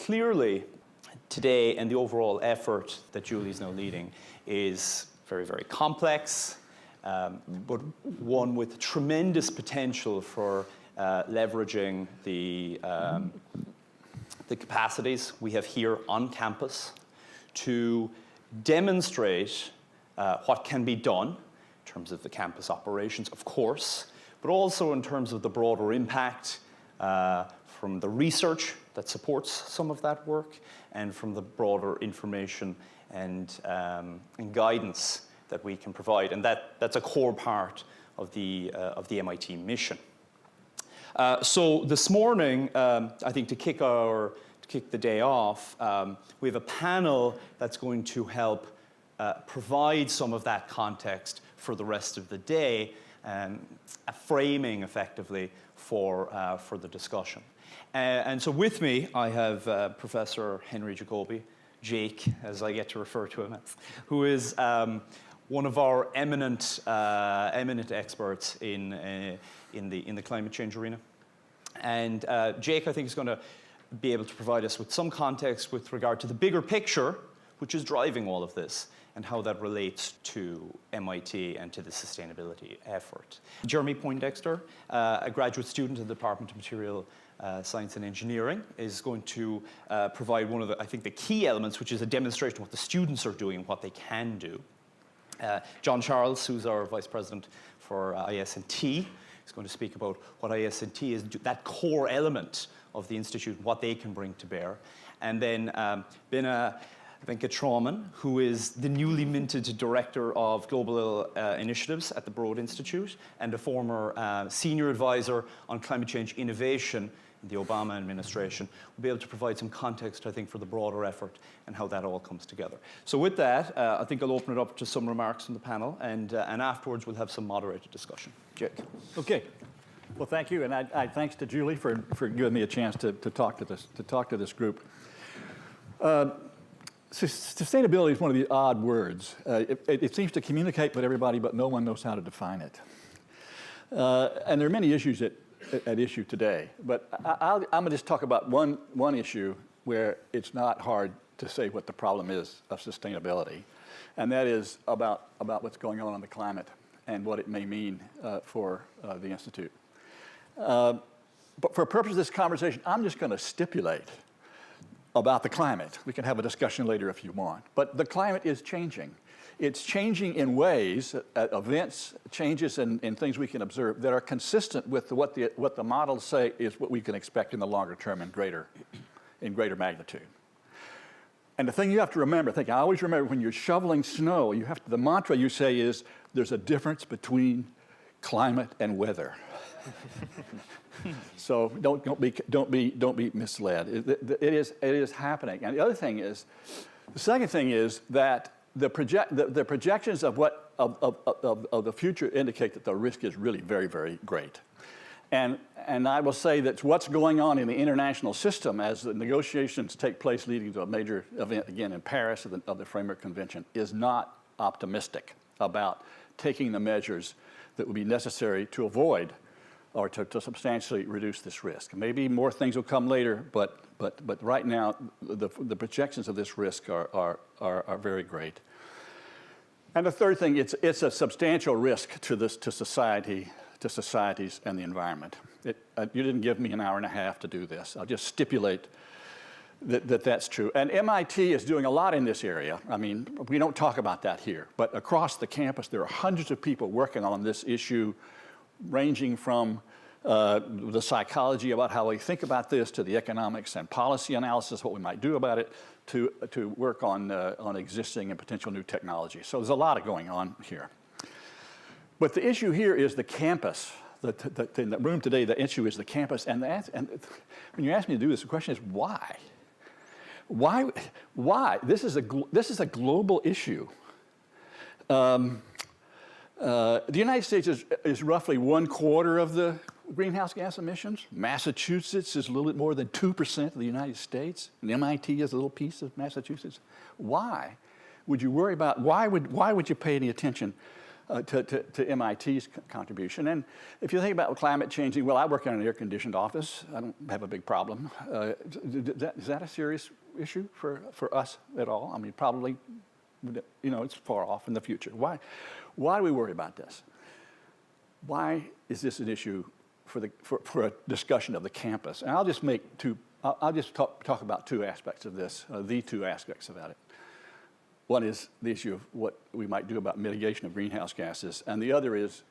Clearly, today and the overall effort that Julie's now leading is very, very complex, but one with tremendous potential for leveraging the capacities we have here on campus to demonstrate what can be done in terms of the campus operations, of course, but also in terms of the broader impact from the research that supports some of that work and from the broader information and guidance that we can provide. And that's a core part of the MIT mission. So this morning, I think to kick the day off, we have a panel that's going to help provide some of that context for the rest of the day, a framing effectively for the discussion. And so with me, I have Professor Henry Jacoby, Jake, as I get to refer to him as, who is one of our eminent experts in the climate change arena. And Jake, I think, is going to be able to provide us with some context with regard to the bigger picture, which is driving all of this, and how that relates to MIT and to the sustainability effort. Jeremy Poindexter, a graduate student in the Department of Material Science and Engineering, is going to provide one of the, I think, the key elements, which is a demonstration of what the students are doing and what they can do. John Charles, who's our Vice President for IS&T, is going to speak about what IS&T is, that core element of the Institute, what they can bring to bear. And then Bina Venkatraman, who is the newly minted Director of Global Initiatives at the Broad Institute and a former Senior Advisor on Climate Change Innovation in the Obama administration, will be able to provide some context, I think, for the broader effort and how that all comes together. So with that, I think I'll open it up to some remarks from the panel, and afterwards we'll have some moderated discussion. Jake. Okay. Well, thank you, and I thanks to Julie for giving me a chance to talk to this group. Sustainability is one of the odd words. It seems to communicate with everybody, but no one knows how to define it. And there are many issues at issue today, but I'm going to just talk about one issue where it's not hard to say what the problem is of sustainability, and that is about what's going on the climate and what it may mean for the Institute. But for purposes of this conversation, I'm just going to stipulate about the climate. We can have a discussion later if you want. But the climate is changing. It's changing in ways, events, changes in things we can observe that are consistent with what the models say is what we can expect in the longer term in greater magnitude. And the thing you have to remember, I always remember when you're shoveling snow, the mantra you say is, there's a difference between climate and weather. So don't be misled. It is happening. And the second thing is that the projections of the future indicate that the risk is really very, very great. And I will say that what's going on in the international system as the negotiations take place leading to a major event again in Paris of the Framework Convention is not optimistic about taking the measures that would be necessary to avoid or to substantially reduce this risk. Maybe more things will come later, but right now the projections of this risk are very great. And the third thing, it's a substantial risk to society, to societies and the environment. You didn't give me an hour and a half to do this. I'll just stipulate that's true. And MIT is doing a lot in this area. I mean, we don't talk about that here, but across the campus there are hundreds of people working on this issue, ranging from the psychology about how we think about this to the economics and policy analysis, what we might do about it, to work on existing and potential new technology. So there's a lot going on here. But the issue here is the campus. In the room today, the issue is the campus. And when you ask me to do this, the question is why? Why? This is a global issue. The United States is roughly 1/4 of the greenhouse gas emissions. Massachusetts is a little bit more than 2% of the United States. And MIT is a little piece of Massachusetts. Why would you worry about, why would you pay any attention to MIT's contribution. And if you think about climate changing, well, I work in an air-conditioned office. I don't have a big problem. Is that a serious issue for us at all? I mean, probably, it's far off in the future. Why do we worry about this? Why is this an issue for a discussion of the campus? And I'll just talk about two aspects of this, the two aspects about it. One is the issue of what we might do about mitigation of greenhouse gases, and the other is,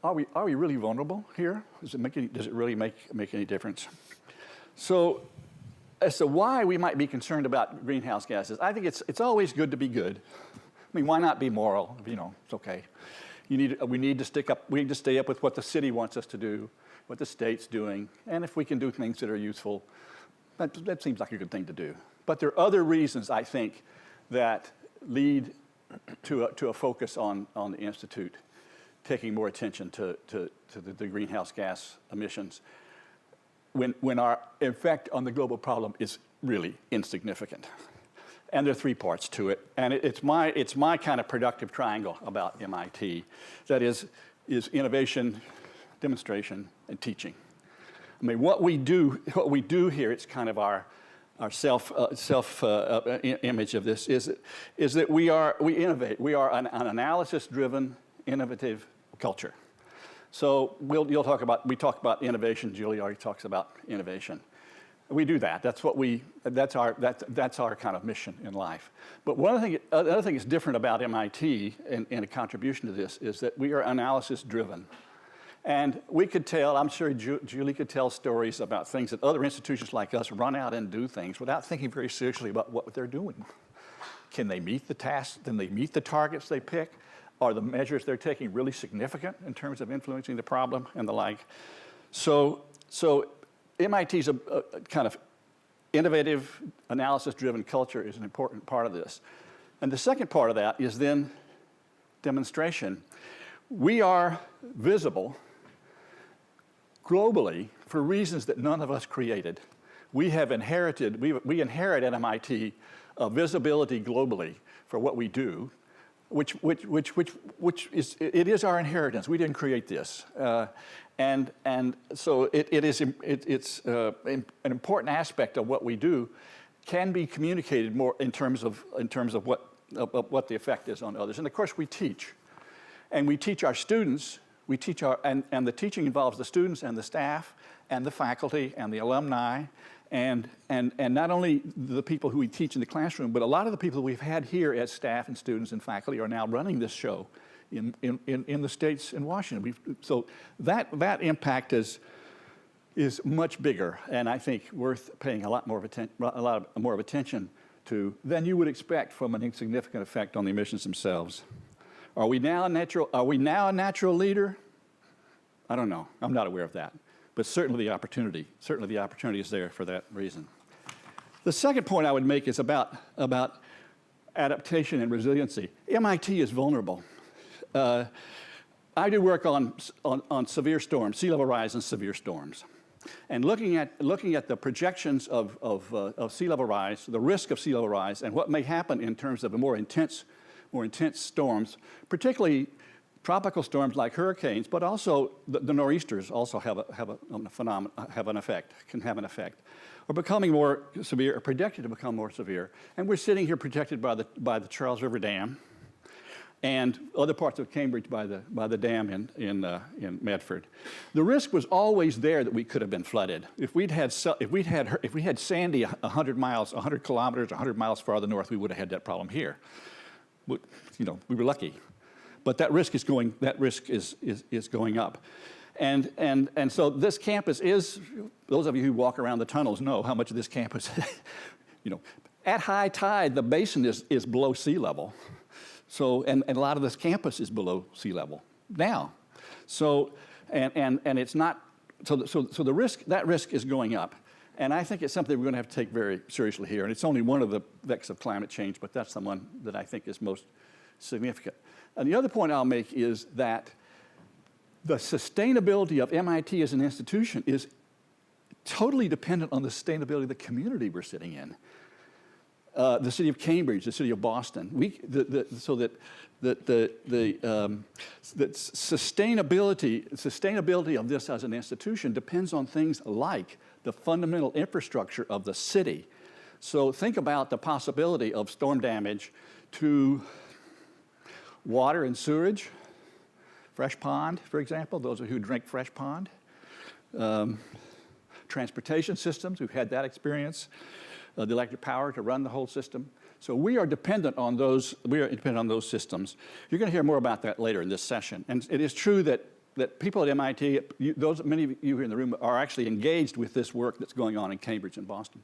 are we really vulnerable here? Does it really make any difference? So, as to why we might be concerned about greenhouse gases, I think it's always good to be good. I mean, why not be moral? It's okay. We need to stay up with what the city wants us to do, what the state's doing, and if we can do things that are useful, that seems like a good thing to do. But there are other reasons, I think, that lead to a focus on the Institute taking more attention to the greenhouse gas emissions when our effect on the global problem is really insignificant. And there are three parts to it. And it's my kind of productive triangle about MIT. That is innovation, demonstration, and teaching. I mean, what we do here, it's kind of our image of this is that we innovate. We are an analysis-driven, innovative culture. So we talk about innovation. Julie already talks about innovation. We do that. That's our kind of mission in life. But another thing that's different about MIT and a contribution to this is that we are analysis-driven. And we could tell, I'm sure Julie could tell stories about things that other institutions like us run out and do things without thinking very seriously about what they're doing. Can they meet the tasks? Can they meet the targets they pick? Are the measures they're taking really significant in terms of influencing the problem and the like? So MIT's a kind of innovative, analysis-driven culture is an important part of this. And the second part of that is then demonstration. We are visible globally for reasons that none of us created. We inherit at MIT a visibility globally for what we do, which is our inheritance. We didn't create this. And so it's an important aspect of what we do can be communicated more in terms of what the effect is on others. And of course we teach. And we teach our students, and the teaching involves the students and the staff and the faculty and the alumni and not only the people who we teach in the classroom, but a lot of the people we've had here as staff and students and faculty are now running this show in the States and Washington. So that impact is much bigger, and I think worth paying a lot more of attention to than you would expect from an insignificant effect on the emissions themselves. Are we now a natural leader? I don't know. I'm not aware of that. But certainly the opportunity is there for that reason. The second point I would make is about adaptation and resiliency. MIT is vulnerable. I do work on severe storms, sea level rise and severe storms. And looking at the projections of sea level rise, the risk of sea level rise, and what may happen in terms of more intense storms, particularly tropical storms like hurricanes, but also the nor'easters also have an effect, are becoming more severe, are predicted to become more severe. And we're sitting here protected by the Charles River Dam and other parts of Cambridge by the dam in Medford. The risk was always there that we could have been flooded. If we had Sandy 100 kilometers, 100 miles farther north, we would have had that problem here. We were lucky, but that risk is going up, and so this campus is. Those of you who walk around the tunnels know how much of this campus, at high tide the basin is below sea level, so and a lot of this campus is below sea level now, so and it's not so the risk is going up. And I think it's something we're going to have to take very seriously here. And it's only one of the vectors of climate change, but that's the one that I think is most significant. And the other point I'll make is that the sustainability of MIT as an institution is totally dependent on the sustainability of the community we're sitting in. the city of Cambridge, the city of Boston. So that sustainability of this as an institution depends on things like the fundamental infrastructure of the city. So think about the possibility of storm damage to water and sewage, fresh pond, for example, those who drink fresh pond. Transportation systems, we've had that experience. The electric power to run the whole system. So we are dependent on those. Systems. You're going to hear more about that later in this session. And it is true that people at MIT, many of you here in the room, are actually engaged with this work that's going on in Cambridge and Boston.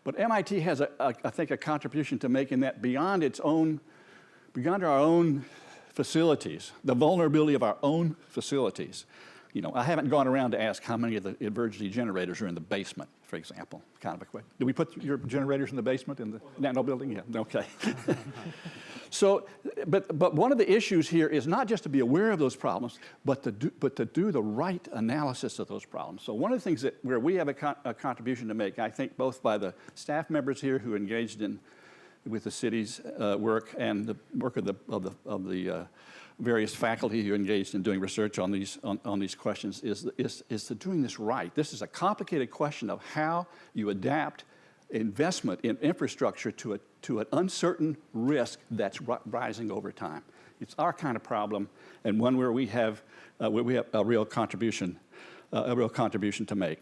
But MIT has, I think, a contribution to make in that beyond our own facilities, the vulnerability of our own facilities. You know, I haven't gone around to ask how many of the emergency generators are in the basement, for example, kind of a question. Do we put your generators in the basement in the Nano building? Yeah, okay. So, but one of the issues here is not just to be aware of those problems, but to do the right analysis of those problems. So one of the things where we have a contribution to make, I think, both by the staff members here who engaged with the city's work and the work of the various faculty who are engaged in doing research on these questions is to doing this right. This is a complicated question of how you adapt investment in infrastructure to an uncertain risk that's rising over time. It's our kind of problem, and one where we have a real contribution to make.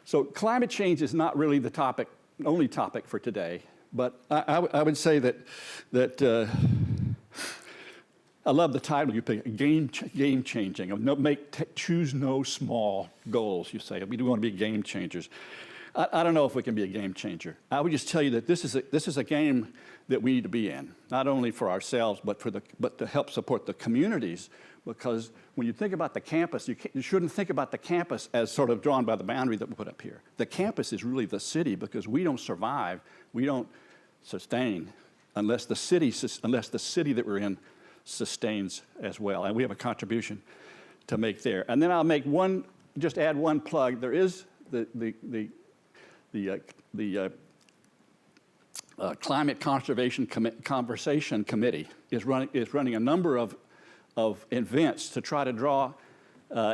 So climate change is not really the only topic for today, but I would say that. I love the title you pick, game changing. Choose no small goals, you say. We do want to be game changers. I don't know if we can be a game changer. I would just tell you that this is a game that we need to be in, not only for ourselves, but to help support the communities. Because when you think about the campus, you shouldn't think about the campus as sort of drawn by the boundary that we put up here. The campus is really the city, because we don't survive, we don't sustain unless the city that we're in sustains as well, and we have a contribution to make there. And then I'll just add one plug. There is the Climate Conservation Conversation Committee is running a number of events to try to draw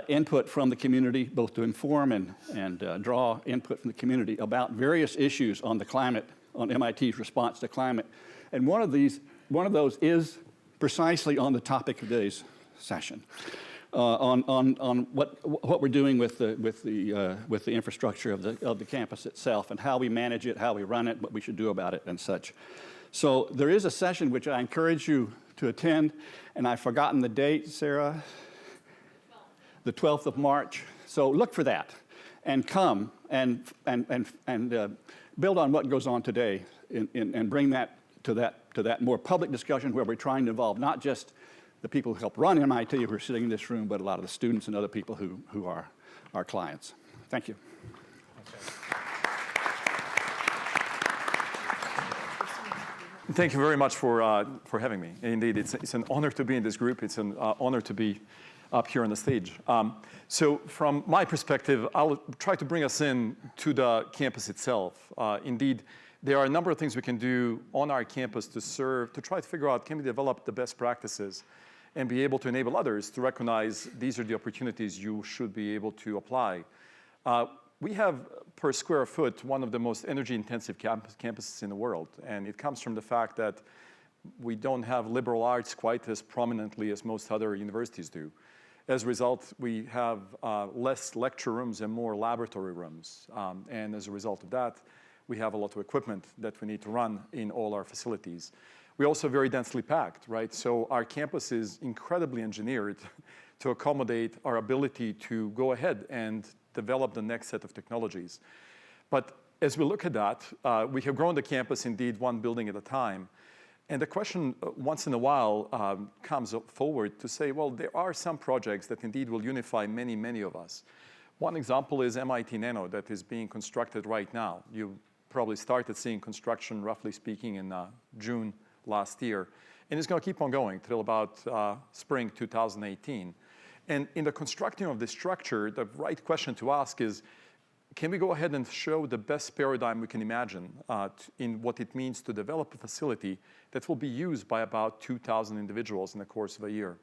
input from the community, both to inform and draw input from the community about various issues on the climate, on MIT's response to climate. And one of those is precisely on the topic of today's session, on what we're doing with the infrastructure of the campus itself, and how we manage it, how we run it, what we should do about it, and such. So there is a session which I encourage you to attend, and I've forgotten the date, Sarah. The 12th of March. So look for that, and come and build on what goes on today, and bring that to that more public discussion where we're trying to involve not just the people who help run MIT who are sitting in this room, but a lot of the students and other people who are our clients. Thank you. Thank you very much for having me. Indeed, it's an honor to be in this group. It's an honor to be up here on the stage. So from my perspective, I'll try to bring us in to the campus itself. Indeed, there are a number of things we can do on our campus to try to figure out, can we develop the best practices and be able to enable others to recognize these are the opportunities you should be able to apply. We have, per square foot, one of the most energy-intensive campuses in the world. And it comes from the fact that we don't have liberal arts quite as prominently as most other universities do. As a result, we have less lecture rooms and more laboratory rooms. And as a result of that, we have a lot of equipment that we need to run in all our facilities. We're also very densely packed, right? So our campus is incredibly engineered to accommodate our ability to go ahead and develop the next set of technologies. But as we look at that, we have grown the campus, indeed, one building at a time. And the question once in a while comes forward to say, well, there are some projects that indeed will unify many, many of us. One example is MIT Nano that is being constructed right now. You probably started seeing construction, roughly speaking, in June last year. And it's going to keep on going till about spring 2018. And in the constructing of this structure, the right question to ask is, can we go ahead and show the best paradigm we can imagine in what it means to develop a facility that will be used by about 2,000 individuals in the course of a year?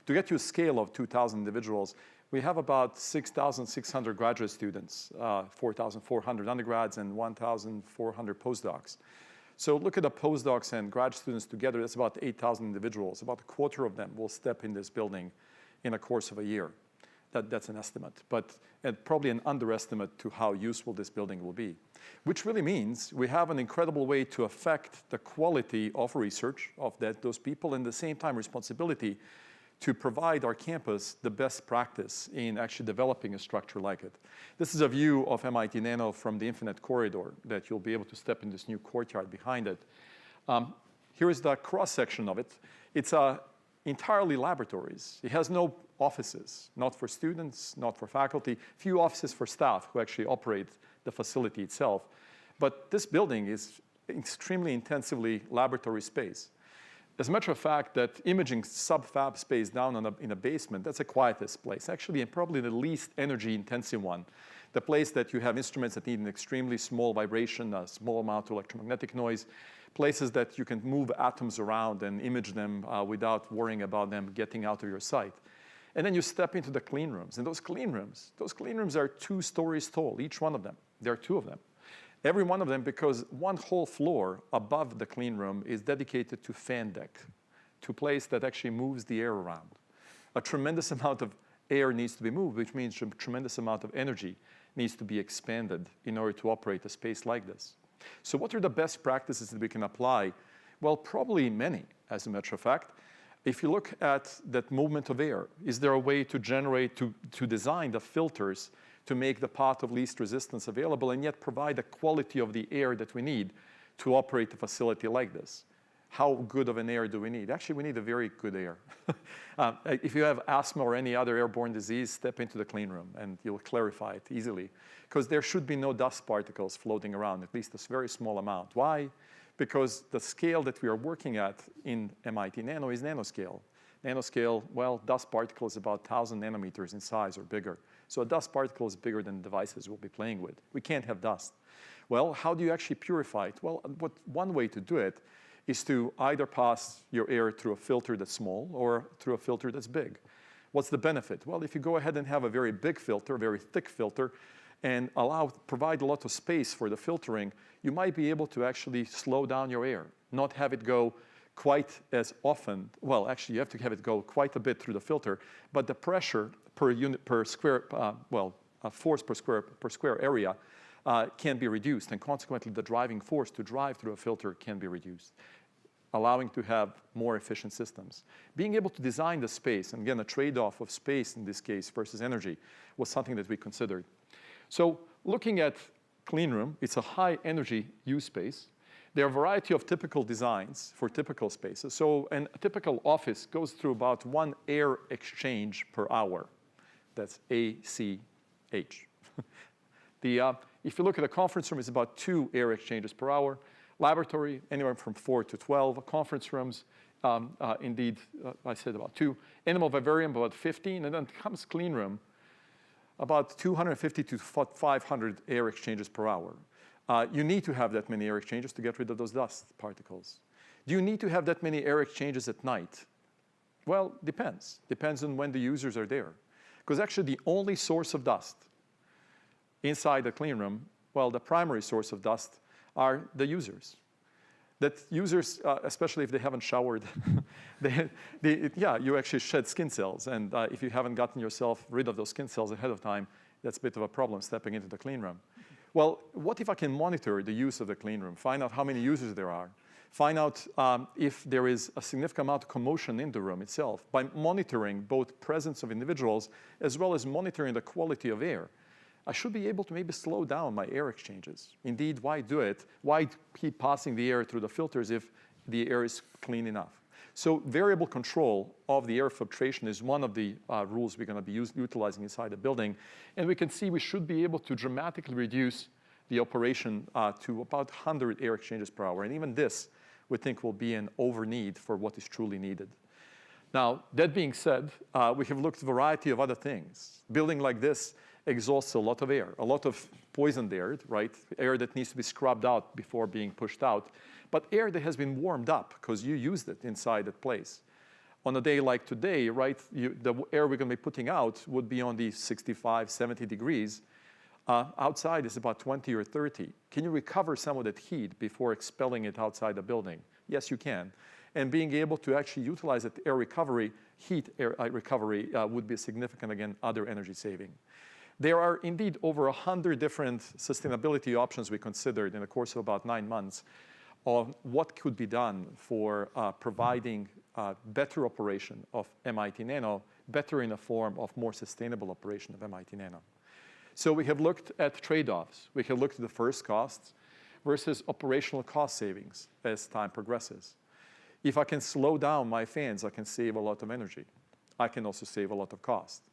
To get you a scale of 2,000 individuals, we have about 6,600 graduate students, 4,400 undergrads, and 1,400 postdocs. So look at the postdocs and grad students together, that's about 8,000 individuals. About a quarter of them will step in this building in the course of a year. That's an estimate, but probably an underestimate to how useful this building will be. Which really means we have an incredible way to affect the quality of research of those people, and at the same time responsibility to provide our campus the best practice in actually developing a structure like it. This is a view of MIT Nano from the Infinite Corridor that you'll be able to step in this new courtyard behind it. Here is the cross-section of it. It's entirely laboratories. It has no offices, not for students, not for faculty, few offices for staff who actually operate the facility itself. But this building is extremely intensively laboratory space. As a matter of fact, that imaging sub-fab space down in a basement, that's the quietest place, actually, and probably the least energy-intensive one. The place that you have instruments that need an extremely small vibration, a small amount of electromagnetic noise, places that you can move atoms around and image them without worrying about them getting out of your sight. And then you step into the clean rooms. And those clean rooms are 2 stories tall, each one of them. There are 2 of them. Every one of them, because one whole floor above the clean room is dedicated to fan deck, to a place that actually moves the air around. A tremendous amount of air needs to be moved, which means a tremendous amount of energy needs to be expanded in order to operate a space like this. So what are the best practices that we can apply? Well, probably many, as a matter of fact. If you look at that movement of air, is there a way to generate, to design the filters to make the path of least resistance available and yet provide the quality of the air that we need to operate a facility like this? How good of an air do we need? Actually, we need a very good air. If you have asthma or any other airborne disease, step into the clean room and you'll clarify it easily. Because there should be no dust particles floating around, at least a very small amount. Why? Because the scale that we are working at in MIT Nano is nanoscale. Nanoscale, well, dust particle is about 1,000 nanometers in size or bigger. So a dust particle is bigger than the devices we'll be playing with. We can't have dust. Well, how do you actually purify it? Well, one way to do it is to either pass your air through a filter that's small or through a filter that's big. What's the benefit? Well, if you go ahead and have a very big filter, a very thick filter, and provide a lot of space for the filtering, you might be able to actually slow down your air, not have it go quite as often. Well, actually, you have to have it go quite a bit through the filter, but the pressure per unit per square, force per square area can be reduced, and consequently, the driving force to drive through a filter can be reduced, allowing to have more efficient systems. Being able to design the space, and again, a trade-off of space in this case versus energy, was something that we considered. So looking at clean room, it's a high energy use space. There are a variety of typical designs for typical spaces. So a typical office goes through about 1 air exchange per hour. That's ACH. If you look at a conference room, it's about 2 air exchanges per hour. Laboratory, anywhere from 4 to 12. Conference rooms, indeed, I said about 2. Animal vivarium, about 15. And then comes clean room, about 250 to 500 air exchanges per hour. You need to have that many air exchanges to get rid of those dust particles. Do you need to have that many air exchanges at night? Well, depends. Depends on when the users are there. Because actually the only source of dust inside the clean room, well, the primary source of dust are the users. That users, especially if they haven't showered, you actually shed skin cells. And if you haven't gotten yourself rid of those skin cells ahead of time, that's a bit of a problem stepping into the clean room. Well, what if I can monitor the use of the clean room, find out how many users there are, find out if there is a significant amount of commotion in the room itself by monitoring both presence of individuals as well as monitoring the quality of air. I should be able to maybe slow down my air exchanges. Indeed, why do it? Why keep passing the air through the filters if the air is clean enough? So variable control of the air filtration is one of the rules we're going to be utilizing inside the building. And we can see we should be able to dramatically reduce the operation to about 100 air exchanges per hour. And even this, we think, will be an over need for what is truly needed. Now, that being said, we have looked at a variety of other things. Building like this exhausts a lot of air, a lot of poisoned air, right? Air that needs to be scrubbed out before being pushed out, but air that has been warmed up because you used it inside that place. On a day like today, right, the air we're going to be putting out would be on the 65, 70 degrees. Outside is about 20 or 30. Can you recover some of that heat before expelling it outside the building? Yes, you can. And being able to actually utilize that air recovery, heat air recovery would be a significant, again, other energy saving. There are indeed over 100 different sustainability options we considered in the course of about 9 months on what could be done for providing better operation of MIT Nano, better in the form of more sustainable operation of MIT Nano. So we have looked at trade-offs. We have looked at the first costs versus operational cost savings as time progresses. If I can slow down my fans, I can save a lot of energy. I can also save a lot of cost.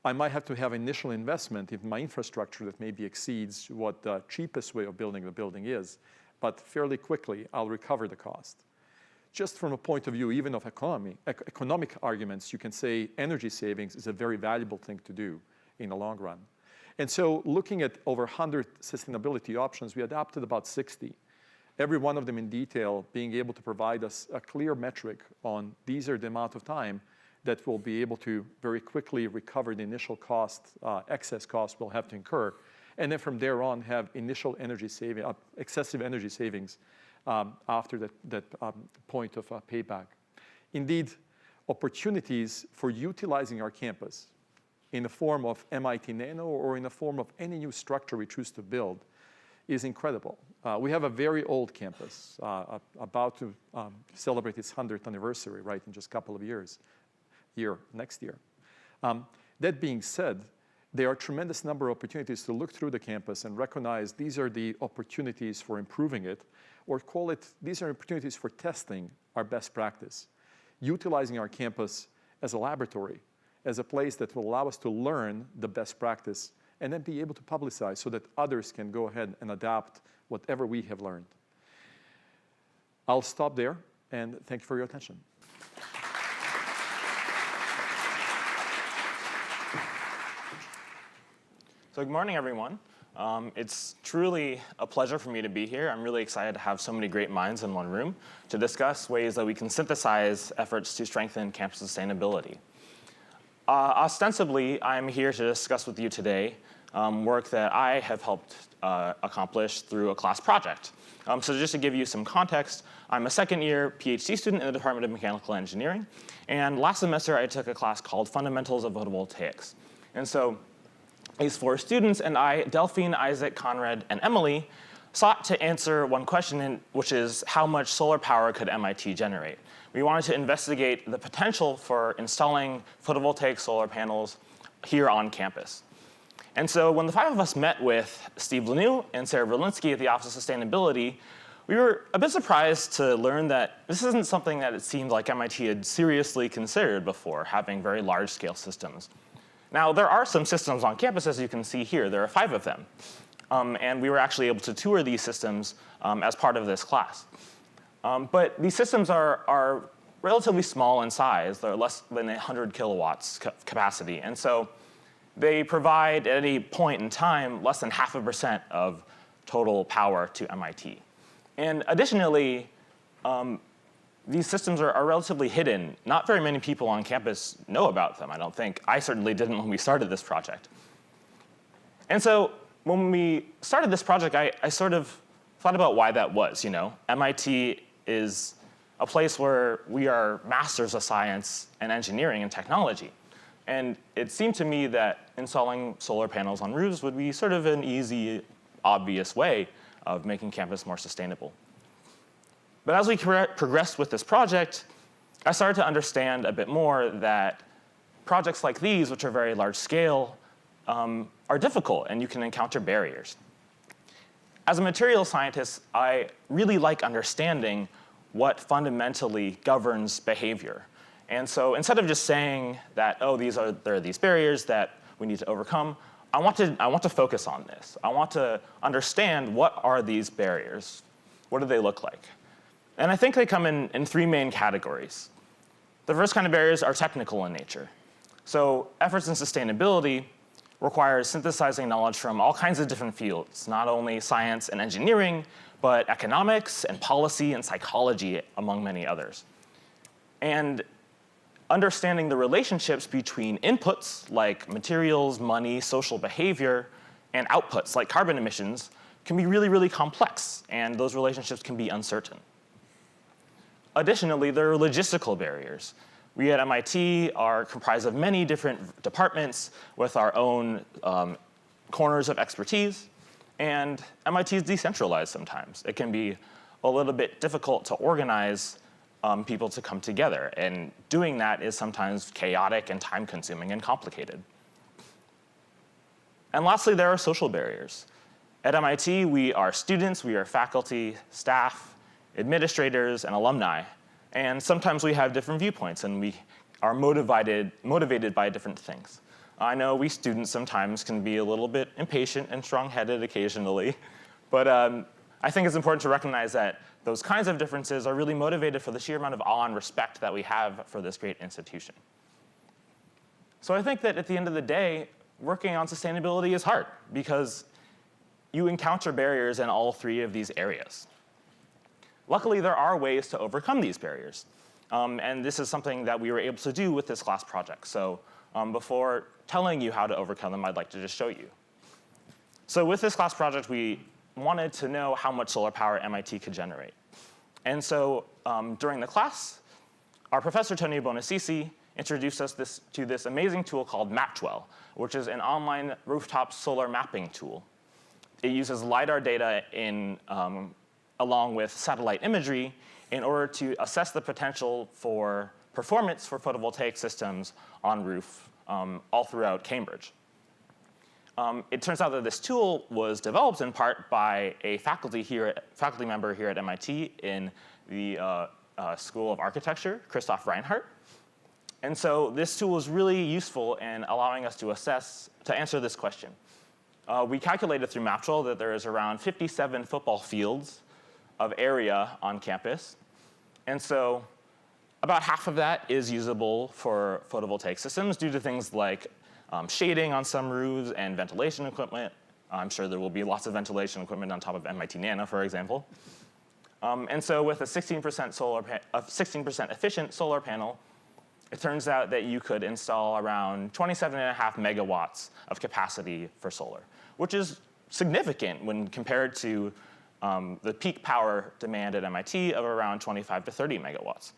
I might have to have initial investment in my infrastructure that maybe exceeds what the cheapest way of building the building is, but fairly quickly I'll recover the cost. Just from a point of view even of economic arguments, you can say energy savings is a very valuable thing to do in the long run. And so looking at over 100 sustainability options, we adopted about 60. Every one of them in detail being able to provide us a clear metric on these are the amount of time that we'll be able to very quickly recover the initial cost, excess cost we'll have to incur. And then from there on have initial energy saving, excessive energy savings after that point of payback. Indeed, opportunities for utilizing our campus in the form of MIT Nano or in the form of any new structure we choose to build is incredible. We have a very old campus about to celebrate its 100th anniversary, right, in just a couple of years, next year. That being said, there are a tremendous number of opportunities to look through the campus and recognize these are the opportunities for improving it, or call it, these are opportunities for testing our best practice, utilizing our campus as a laboratory, as a place that will allow us to learn the best practice and then be able to publicize so that others can go ahead and adapt whatever we have learned. I'll stop there, and thank you for your attention. So good morning, everyone. It's truly a pleasure for me to be here. I'm really excited to have so many great minds in one room to discuss ways that we can synthesize efforts to strengthen campus sustainability. Ostensibly, I'm here to discuss with you today work that I have helped accomplish through a class project. So just to give you some context, I'm a second-year PhD student in the Department of Mechanical Engineering. And last semester, I took a class called Fundamentals of Photovoltaics. And so these 4 students and I, Delphine, Isaac, Conrad, and Emily, sought to answer one question, which is how much solar power could MIT generate? We wanted to investigate the potential for installing photovoltaic solar panels here on campus. And so when the 5 of us met with Steve Lanoux and Sarah Berlinski at the Office of Sustainability, we were a bit surprised to learn that this isn't something that it seemed like MIT had seriously considered before, having very large-scale systems. Now, there are some systems on campus, as you can see here. There are 5 of them. And we were actually able to tour these systems as part of this class. But these systems are relatively small in size. They're less than 100 kilowatts capacity. And so they provide, at any point in time, less than 0.5% of total power to MIT. And additionally, these systems are relatively hidden. Not very many people on campus know about them, I don't think. I certainly didn't when we started this project. And so when we started this project, I sort of thought about why that was. MIT is a place where we are masters of science and engineering and technology. And it seemed to me that installing solar panels on roofs would be sort of an easy, obvious way of making campus more sustainable. But as we progressed with this project, I started to understand a bit more that projects like these, which are very large scale, are difficult and you can encounter barriers. As a materials scientist, I really like understanding what fundamentally governs behavior. And so instead of just saying that, oh, there are these barriers that we need to overcome, I want to focus on this. I want to understand what are these barriers? What do they look like? And I think they come in 3 main categories. The first kind of barriers are technical in nature. So efforts in sustainability requires synthesizing knowledge from all kinds of different fields, not only science and engineering, but economics and policy and psychology, among many others. And understanding the relationships between inputs like materials, money, social behavior, and outputs like carbon emissions can be really, really complex, and those relationships can be uncertain. Additionally, there are logistical barriers. We at MIT are comprised of many different departments with our own corners of expertise, and MIT is decentralized sometimes. It can be a little bit difficult to organize people to come together, and doing that is sometimes chaotic and time-consuming and complicated. And lastly, there are social barriers. At MIT, we are students, we are faculty, staff, administrators, and alumni. And sometimes we have different viewpoints, and we are motivated by different things. I know we students sometimes can be a little bit impatient and strong-headed occasionally, but I think it's important to recognize that those kinds of differences are really motivated for the sheer amount of awe and respect that we have for this great institution. So I think that at the end of the day, working on sustainability is hard, because you encounter barriers in all three of these areas. Luckily, there are ways to overcome these barriers. And this is something that we were able to do with this class project. So before telling you how to overcome them, I'd like to just show you. So with this class project, we wanted to know how much solar power MIT could generate. And so during the class, our professor, Tony Bonacici, introduced us to this amazing tool called Maptwell, which is an online rooftop solar mapping tool. It uses LiDAR data along with satellite imagery in order to assess the potential for performance for photovoltaic systems on roof all throughout Cambridge. It turns out that this tool was developed in part by a faculty member here at MIT in the School of Architecture, Christoph Reinhardt. And so this tool is really useful in allowing us to answer this question. We calculated through Maptwell that there is around 57 football fields of area on campus. And so about half of that is usable for photovoltaic systems due to things like shading on some roofs and ventilation equipment. I'm sure there will be lots of ventilation equipment on top of MIT Nano, for example. And so with a 16% efficient solar panel, it turns out that you could install around 27.5 megawatts of capacity for solar, which is significant when compared to the peak power demand at MIT of around 25 to 30 megawatts.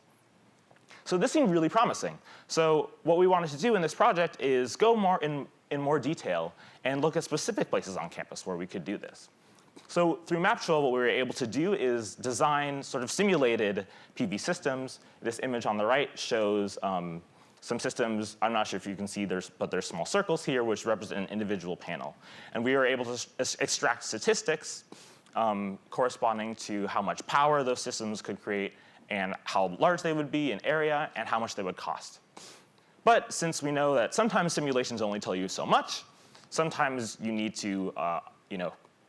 So this seemed really promising. So what we wanted to do in this project is go in more detail and look at specific places on campus where we could do this. So through Maptwell, what we were able to do is design sort of simulated PV systems. This image on the right shows some systems. I'm not sure if you can see, but there's small circles here which represent an individual panel. And we were able to extract statistics corresponding to how much power those systems could create and how large they would be in area and how much they would cost. But since we know that sometimes simulations only tell you so much, sometimes you need to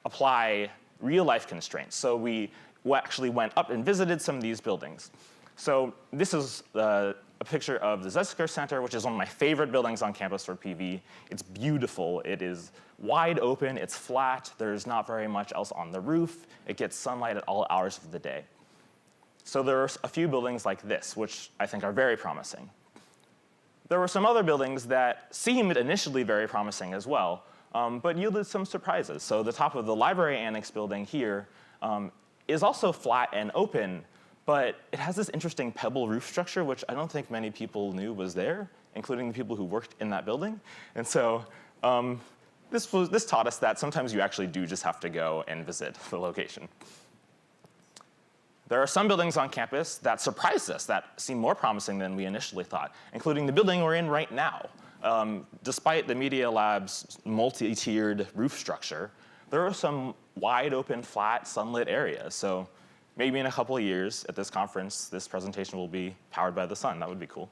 apply real-life constraints. So we actually went up and visited some of these buildings. So this is a picture of the Zedzker Center, which is one of my favorite buildings on campus for PV. It's beautiful. It is wide open. It's flat. There's not very much else on the roof. It gets sunlight at all hours of the day. So there are a few buildings like this, which I think are very promising. There were some other buildings that seemed initially very promising as well, but yielded some surprises. So the top of the library annex building here is also flat and open, but it has this interesting pebble roof structure, which I don't think many people knew was there, including the people who worked in that building. And so this taught us that sometimes you actually do just have to go and visit the location. There are some buildings on campus that surprised us, that seem more promising than we initially thought, including the building we're in right now. Despite the Media Lab's multi-tiered roof structure, there are some wide open, flat, sunlit areas. So maybe in a couple of years at this conference, this presentation will be powered by the sun. That would be cool.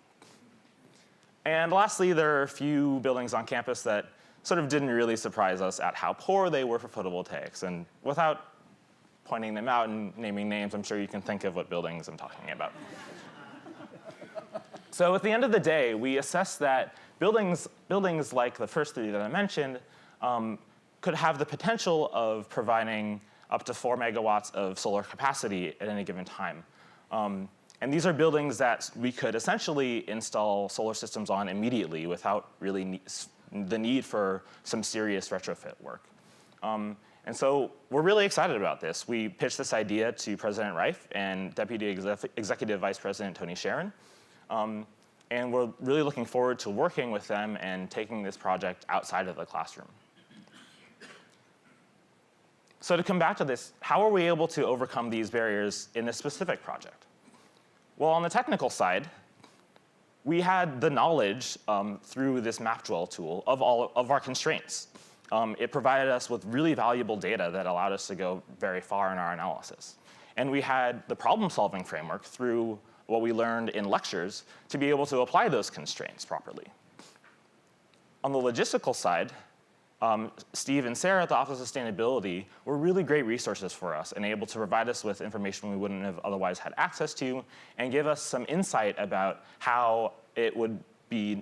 And lastly, there are a few buildings on campus that sort of didn't really surprise us at how poor they were for photovoltaics. And without pointing them out and naming names, I'm sure you can think of what buildings I'm talking about. So at the end of the day, we assessed that buildings like the first three that I mentioned could have the potential of providing up to 4 megawatts of solar capacity at any given time. And these are buildings that we could essentially install solar systems on immediately without really the need for some serious retrofit work. And so we're really excited about this. We pitched this idea to President Reif and Deputy Executive Vice President Tony Sharon. And we're really looking forward to working with them and taking this project outside of the classroom. So to come back to this, how are we able to overcome these barriers in this specific project? Well, on the technical side, we had the knowledge through this MapDwell tool of all of our constraints. It provided us with really valuable data that allowed us to go very far in our analysis. And we had the problem-solving framework through what we learned in lectures to be able to apply those constraints properly. On the logistical side, Steve and Sarah at the Office of Sustainability were really great resources for us and able to provide us with information we wouldn't have otherwise had access to and give us some insight about how it would be,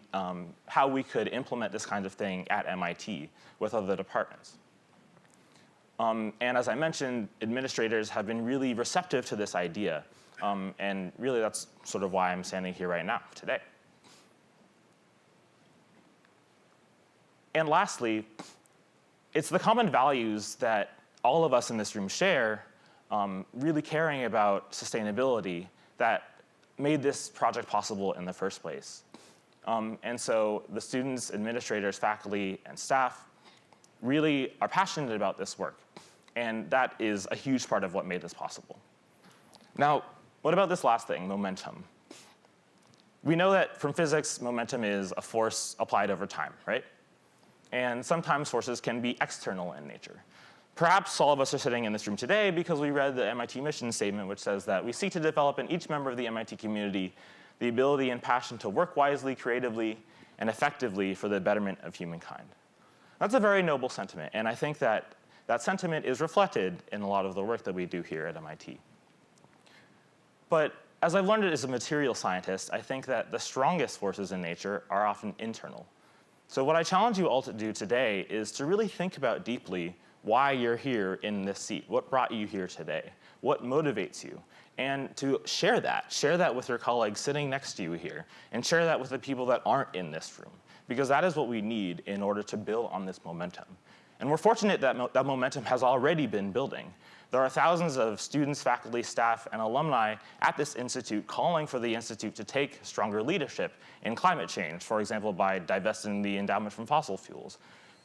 how we could implement this kind of thing at MIT with other departments. And as I mentioned, administrators have been really receptive to this idea. And really, that's sort of why I'm standing here right now, today. And lastly, it's the common values that all of us in this room share, really caring about sustainability, that made this project possible in the first place. And so the students, administrators, faculty, and staff really are passionate about this work. And that is a huge part of what made this possible. Now, what about this last thing, momentum? We know that from physics, momentum is a force applied over time, right? And sometimes forces can be external in nature. Perhaps all of us are sitting in this room today because we read the MIT mission statement, which says that we seek to develop in each member of the MIT community the ability and passion to work wisely, creatively, and effectively for the betterment of humankind. That's a very noble sentiment, and I think that that sentiment is reflected in a lot of the work that we do here at MIT. But as I've learned as a material scientist, I think that the strongest forces in nature are often internal. So what I challenge you all to do today is to really think about deeply why you're here in this seat, what brought you here today, what motivates you, and to share that with your colleagues sitting next to you here, and share that with the people that aren't in this room, because that is what we need in order to build on this momentum. And we're fortunate that that momentum has already been building. There are thousands of students, faculty, staff, and alumni at this institute calling for the institute to take stronger leadership in climate change, for example, by divesting the endowment from fossil fuels.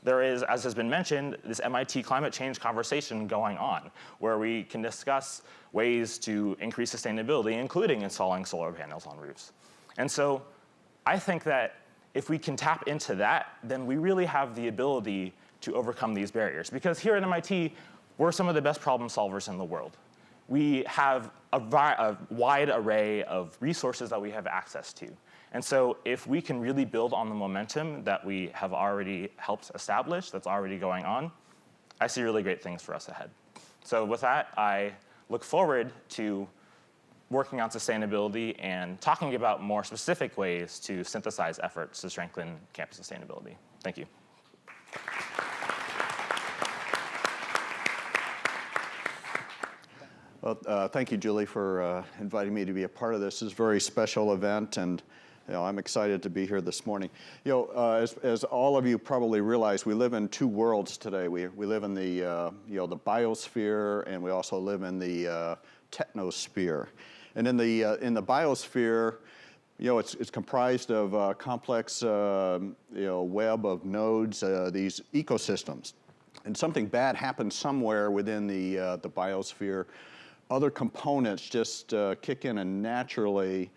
There is, as has been mentioned, this MIT climate change conversation going on, where we can discuss ways to increase sustainability, including installing solar panels on roofs. And so I think that if we can tap into that, then we really have the ability to overcome these barriers. Because here at MIT, we're some of the best problem solvers in the world. We have a wide array of resources that we have access to. And so if we can really build on the momentum that we have already helped establish, that's already going on, I see really great things for us ahead. So with that, I look forward to working on sustainability and talking about more specific ways to synthesize efforts to strengthen campus sustainability. Thank you. Well, thank you, Julie, for inviting me to be a part of this. This is a very special event, and I'm excited to be here this morning. As all of you probably realize, we live in two worlds today. We live in the the biosphere, and we also live in the technosphere. And in the biosphere, it's comprised of a complex web of nodes, these ecosystems. And something bad happens somewhere within the biosphere. Other components just kick in and naturally,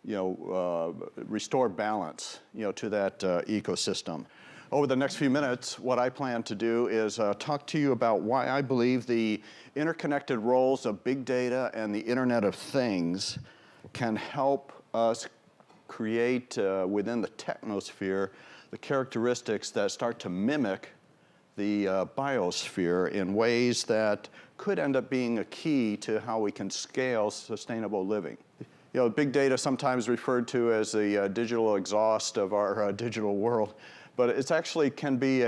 restore balance, to that ecosystem. Over the next few minutes, what I plan to do is talk to you about why I believe the interconnected roles of big data and the Internet of Things can help us create within the technosphere the characteristics that start to mimic the biosphere in ways that could end up being a key to how we can scale sustainable living. big data sometimes referred to as the digital exhaust of our digital world, but it actually can be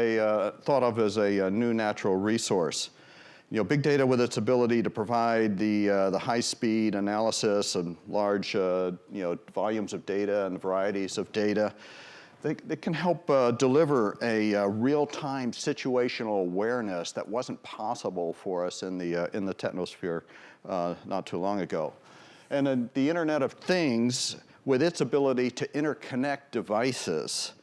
thought of as a new natural resource. Big data with its ability to provide the high-speed analysis and large volumes of data and varieties of data, they can help deliver a real-time situational awareness that wasn't possible for us in the technosphere not too long ago. And then the Internet of Things, with its ability to interconnect devices,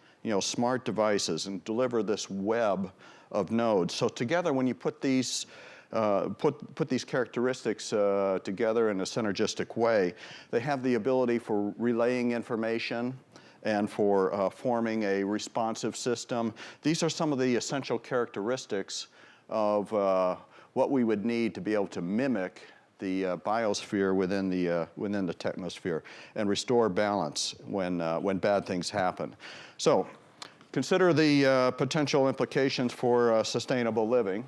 smart devices, and deliver this web of nodes. So together, when you put these characteristics together in a synergistic way, they have the ability for relaying information and for forming a responsive system. These are some of the essential characteristics of what we would need to be able to mimic the biosphere within the technosphere and restore balance when bad things happen. So consider the potential implications for sustainable living.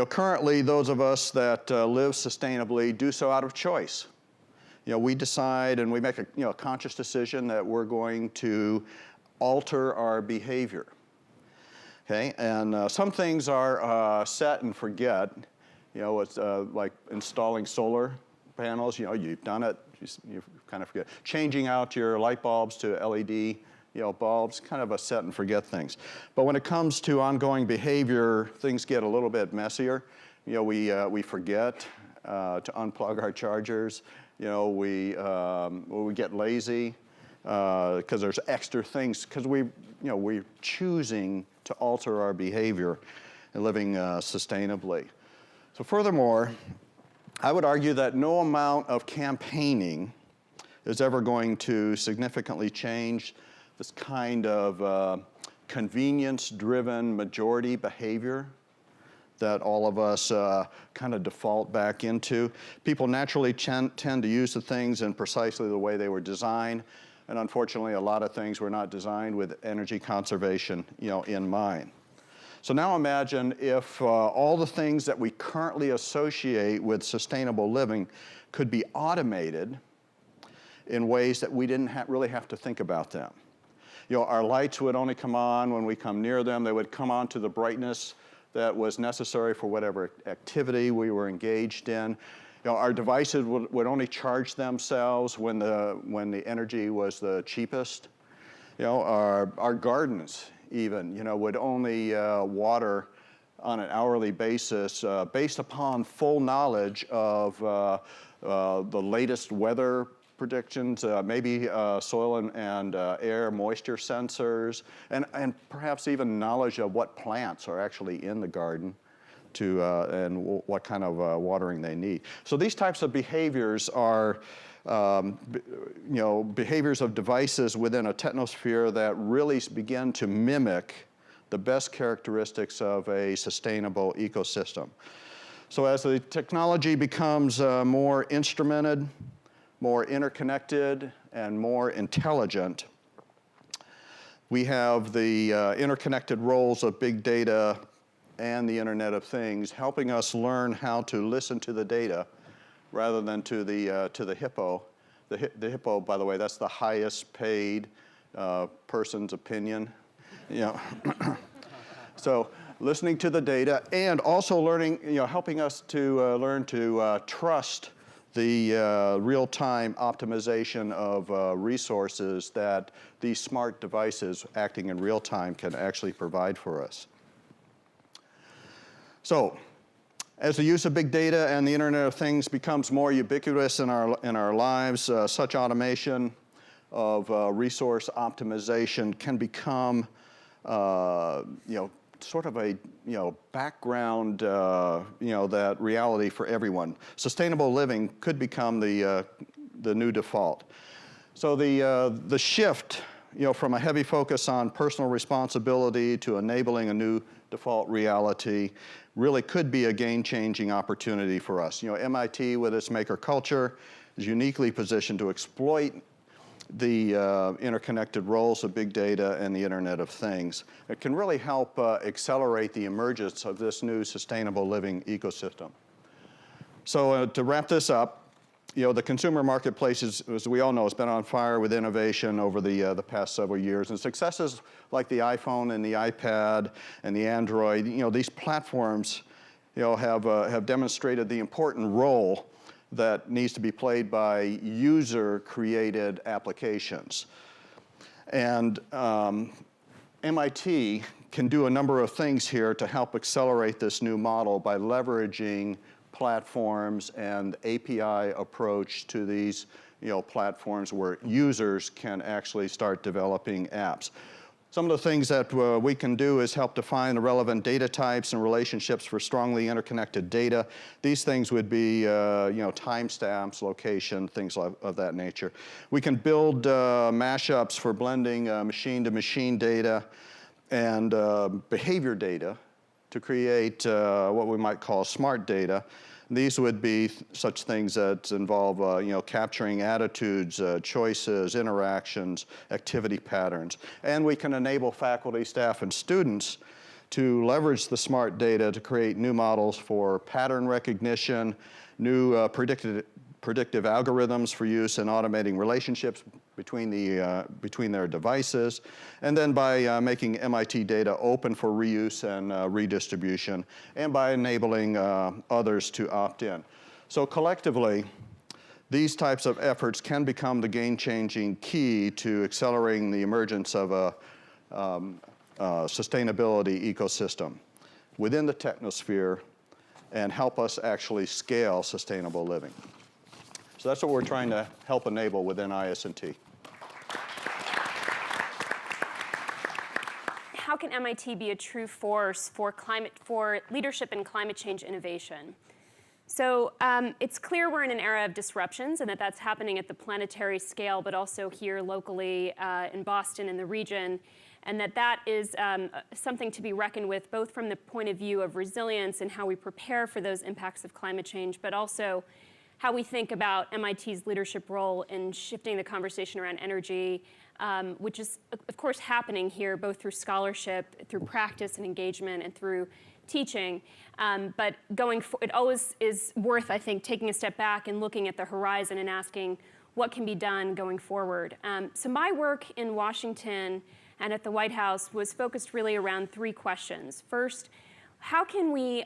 Currently, those of us that live sustainably do so out of choice. We decide and we make a conscious decision that we're going to alter our behavior. Okay, and some things are set and forget. It's like installing solar panels. You've done it. You kind of forget. Changing out your light bulbs to LED bulbs, kind of a set and forget things. But when it comes to ongoing behavior, things get a little bit messier. We forget to unplug our chargers. We get lazy because there's extra things, because we're choosing to alter our behavior and living sustainably. So furthermore, I would argue that no amount of campaigning is ever going to significantly change this kind of convenience-driven majority behavior that all of us kind of default back into. People naturally tend to use the things in precisely the way they were designed, and unfortunately, a lot of things were not designed with energy conservation, in mind. So now imagine if all the things that we currently associate with sustainable living could be automated in ways that we didn't really have to think about them. Our lights would only come on when we come near them. They would come on to the brightness that was necessary for whatever activity we were engaged in. Our devices would only charge themselves when the energy was the cheapest. Our gardens even, would only water on an hourly basis based upon full knowledge of the latest weather predictions, maybe soil and air moisture sensors, and perhaps even knowledge of what plants are actually in the garden and what kind of watering they need. So these types of behaviors are behaviors of devices within a technosphere that really begin to mimic the best characteristics of a sustainable ecosystem. So as the technology becomes more instrumented, more interconnected, and more intelligent, we have the interconnected roles of big data and the Internet of Things helping us learn how to listen to the data rather than to the hippo. The hippo, by the way, that's the highest paid person's opinion. So listening to the data and also learning, helping us to learn to trust the real-time optimization of resources that these smart devices acting in real time can actually provide for us. So, as the use of big data and the Internet of Things becomes more ubiquitous in our lives, such automation of resource optimization can become, sort of a background, that reality for everyone. Sustainable living could become the new default. So the shift, from a heavy focus on personal responsibility to enabling a new default reality really could be a game-changing opportunity for us. MIT, with its maker culture, is uniquely positioned to exploit the interconnected roles of big data and the Internet of Things. It can really help accelerate the emergence of this new sustainable living ecosystem. So to wrap this up, the consumer marketplace, as we all know, has been on fire with innovation over the past several years. And successes like the iPhone and the iPad and the Android, these platforms, have demonstrated the important role that needs to be played by user-created applications. And MIT can do a number of things here to help accelerate this new model by leveraging platforms and API approach to these platforms where users can actually start developing apps. Some of the things that we can do is help define the relevant data types and relationships for strongly interconnected data. These things would be timestamps, location, things of that nature. We can build mashups for blending machine-to-machine data and behavior data to create what we might call smart data. These would be such things that involve capturing attitudes, choices, interactions, activity patterns. And we can enable faculty, staff, and students to leverage the smart data to create new models for pattern recognition, new predictive algorithms for use in automating relationships between their devices, and then by making MIT data open for reuse and redistribution, and by enabling others to opt in. So collectively, these types of efforts can become the game-changing key to accelerating the emergence of a sustainability ecosystem within the technosphere and help us actually scale sustainable living. So that's what we're trying to help enable within IS&T. How can MIT be a true force for leadership in climate change innovation? So it's clear we're in an era of disruptions and that that's happening at the planetary scale, but also here locally in Boston and the region, and that is something to be reckoned with, both from the point of view of resilience and how we prepare for those impacts of climate change, but also how we think about MIT's leadership role in shifting the conversation around energy, which is, of course, happening here, both through scholarship, through practice and engagement, and through teaching. But it always is worth, I think, taking a step back and looking at the horizon and asking what can be done going forward. So my work in Washington and at the White House was focused really around three questions. First, how can we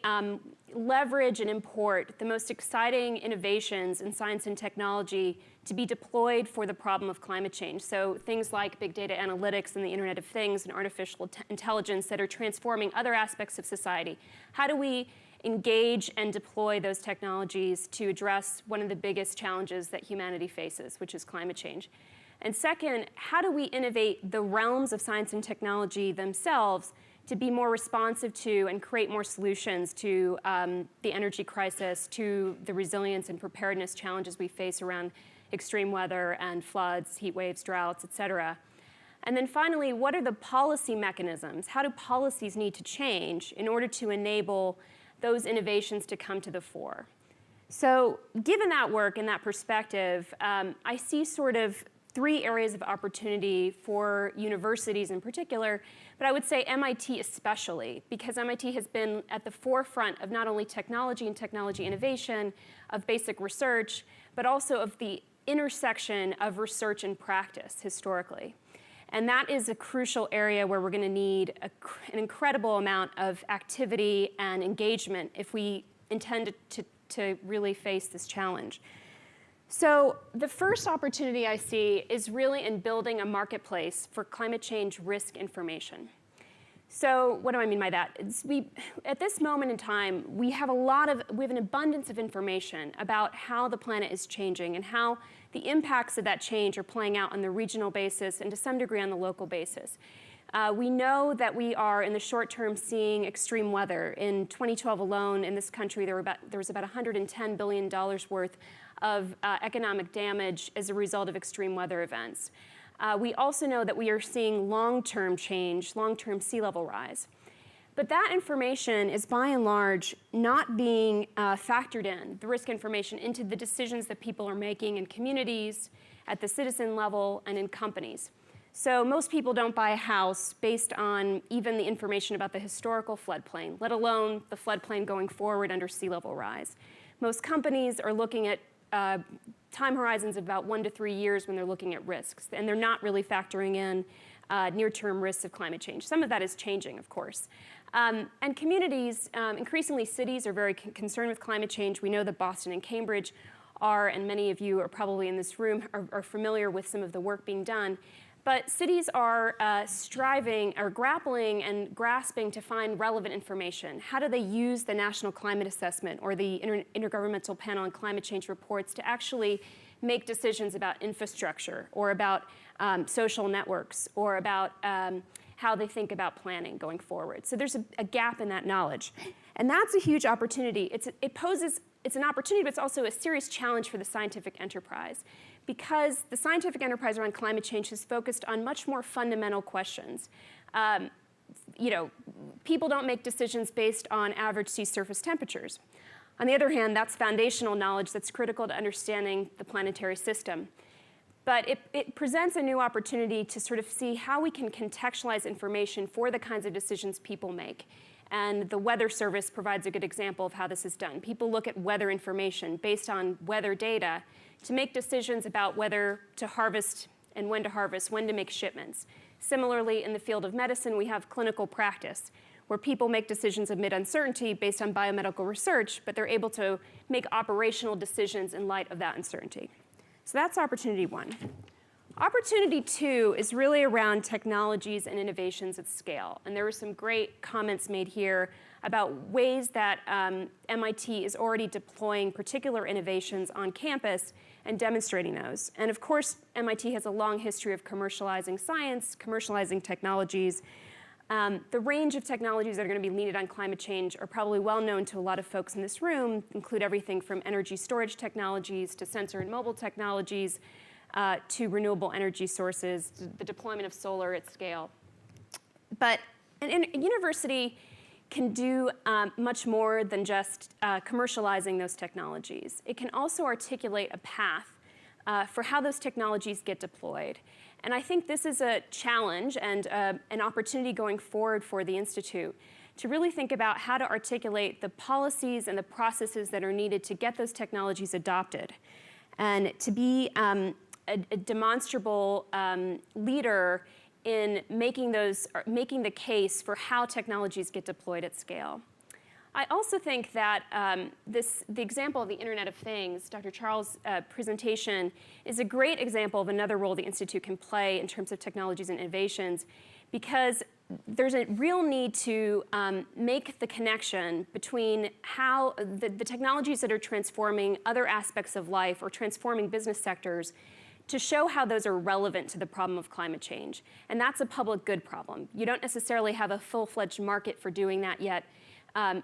leverage and import the most exciting innovations in science and technology to be deployed for the problem of climate change? So things like big data analytics and the Internet of Things and artificial intelligence that are transforming other aspects of society. How do we engage and deploy those technologies to address one of the biggest challenges that humanity faces, which is climate change? And second, how do we innovate the realms of science and technology themselves to be more responsive to and create more solutions to the energy crisis, to the resilience and preparedness challenges we face around extreme weather and floods, heat waves, droughts, et cetera? And then finally, what are the policy mechanisms? How do policies need to change in order to enable those innovations to come to the fore? So given that work and that perspective, I see sort of three areas of opportunity for universities in particular, but I would say MIT especially, because MIT has been at the forefront of not only technology and technology innovation, of basic research, but also of the intersection of research and practice historically. And that is a crucial area where we're going to need an incredible amount of activity and engagement if we intend to really face this challenge. So the first opportunity I see is really in building a marketplace for climate change risk information. So what do I mean by that? At this moment in time, we have an abundance of information about how the planet is changing and how the impacts of that change are playing out on the regional basis and to some degree on the local basis. We know that we are in the short term seeing extreme weather. In 2012 alone in this country, there was about $110 billion worth of economic damage as a result of extreme weather events. We also know that we are seeing long-term change, long-term sea level rise. But that information is by and large not being factored in, the risk information, into the decisions that people are making in communities, at the citizen level, and in companies. So most people don't buy a house based on even the information about the historical floodplain, let alone the floodplain going forward under sea level rise. Most companies are looking at time horizons of about 1 to 3 years when they're looking at risks, and they're not really factoring in near-term risks of climate change. Some of that is changing, of course. And communities, increasingly cities, are very concerned with climate change. We know that Boston and Cambridge are, and many of you are probably in this room are familiar with some of the work being done. But cities are striving or grappling and grasping to find relevant information. How do they use the National Climate Assessment or the Intergovernmental Panel on Climate Change reports to actually make decisions about infrastructure or about social networks or about how they think about planning going forward? So there's a gap in that knowledge. And that's a huge opportunity. It's an opportunity, but it's also a serious challenge for the scientific enterprise, because the scientific enterprise around climate change is focused on much more fundamental questions. People don't make decisions based on average sea surface temperatures. On the other hand, that's foundational knowledge that's critical to understanding the planetary system. But it presents a new opportunity to sort of see how we can contextualize information for the kinds of decisions people make. And the Weather Service provides a good example of how this is done. People look at weather information based on weather data to make decisions about whether to harvest and when to make shipments. Similarly, in the field of medicine, we have clinical practice, where people make decisions amid uncertainty based on biomedical research, but they're able to make operational decisions in light of that uncertainty. So that's opportunity one. Opportunity two is really around technologies and innovations at scale. And there were some great comments made here about ways that MIT is already deploying particular innovations on campus and demonstrating those. And of course, MIT has a long history of commercializing science, commercializing technologies. The range of technologies that are going to be needed on climate change are probably well known to a lot of folks in this room, include everything from energy storage technologies to sensor and mobile technologies to renewable energy sources, the deployment of solar at scale. But a university can do much more than just commercializing those technologies. It can also articulate a path for how those technologies get deployed. And I think this is a challenge and an opportunity going forward for the Institute to really think about how to articulate the policies and the processes that are needed to get those technologies adopted, and to be a demonstrable leader in making the case for how technologies get deployed at scale. I also think that the example of the Internet of Things, Dr. Charles' presentation, is a great example of another role the Institute can play in terms of technologies and innovations, because there's a real need to make the connection between how the technologies that are transforming other aspects of life or transforming business sectors, to show how those are relevant to the problem of climate change. And that's a public good problem. You don't necessarily have a full-fledged market for doing that yet. And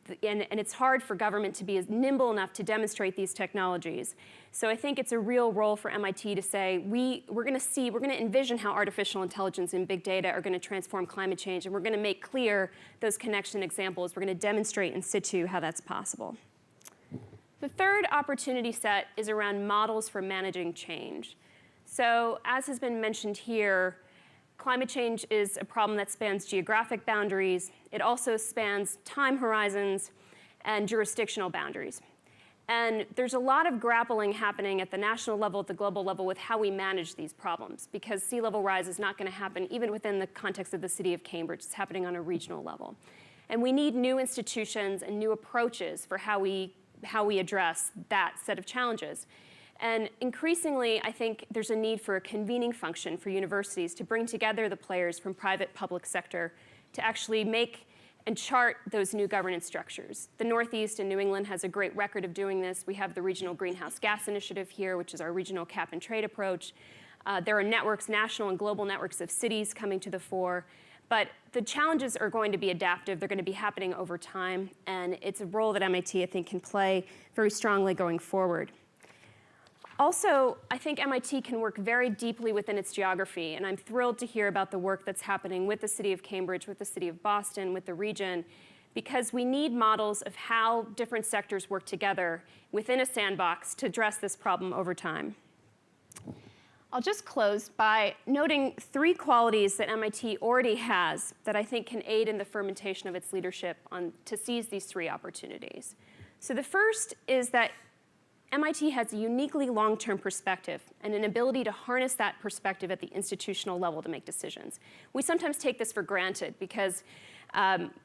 it's hard for government to be as nimble enough to demonstrate these technologies. So I think it's a real role for MIT to say, we're going to envision how artificial intelligence and big data are going to transform climate change, and we're going to make clear those connection examples. We're going to demonstrate in situ how that's possible. The third opportunity set is around models for managing change. So as has been mentioned here, climate change is a problem that spans geographic boundaries. It also spans time horizons and jurisdictional boundaries. And there's a lot of grappling happening at the national level, at the global level, with how we manage these problems, because sea level rise is not going to happen even within the context of the city of Cambridge. It's happening on a regional level. And we need new institutions and new approaches for how we address that set of challenges. And increasingly, I think there's a need for a convening function for universities to bring together the players from private, public sector to actually make and chart those new governance structures. The Northeast and New England has a great record of doing this. We have the Regional Greenhouse Gas Initiative here, which is our regional cap and trade approach. There are networks, national and global networks of cities coming to the fore. But the challenges are going to be adaptive. They're going to be happening over time. And it's a role that MIT, I think, can play very strongly going forward. Also, I think MIT can work very deeply within its geography. And I'm thrilled to hear about the work that's happening with the city of Cambridge, with the city of Boston, with the region, because we need models of how different sectors work together within a sandbox to address this problem over time. I'll just close by noting 3 qualities that MIT already has that I think can aid in the fermentation of its leadership to seize these 3 opportunities. So the first is that MIT has a uniquely long-term perspective and an ability to harness that perspective at the institutional level to make decisions. We sometimes take this for granted because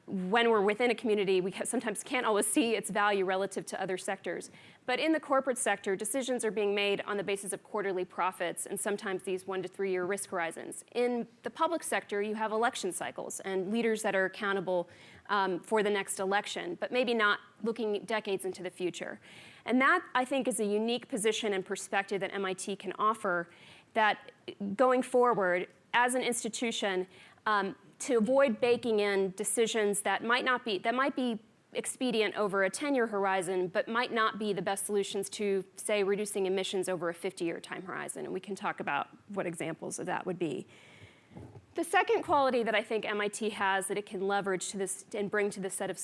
when we're within a community, we sometimes can't always see its value relative to other sectors. But in the corporate sector, decisions are being made on the basis of quarterly profits and sometimes these 1 to 3 year risk horizons. In the public sector, you have election cycles and leaders that are accountable for the next election, but maybe not looking decades into the future. And that, I think, is a unique position and perspective that MIT can offer that going forward as an institution, to avoid baking in decisions that might be expedient over a 10-year horizon, but might not be the best solutions to, say, reducing emissions over a 50-year time horizon. And we can talk about what examples of that would be. The second quality that I think MIT has that it can leverage to this and bring to this set of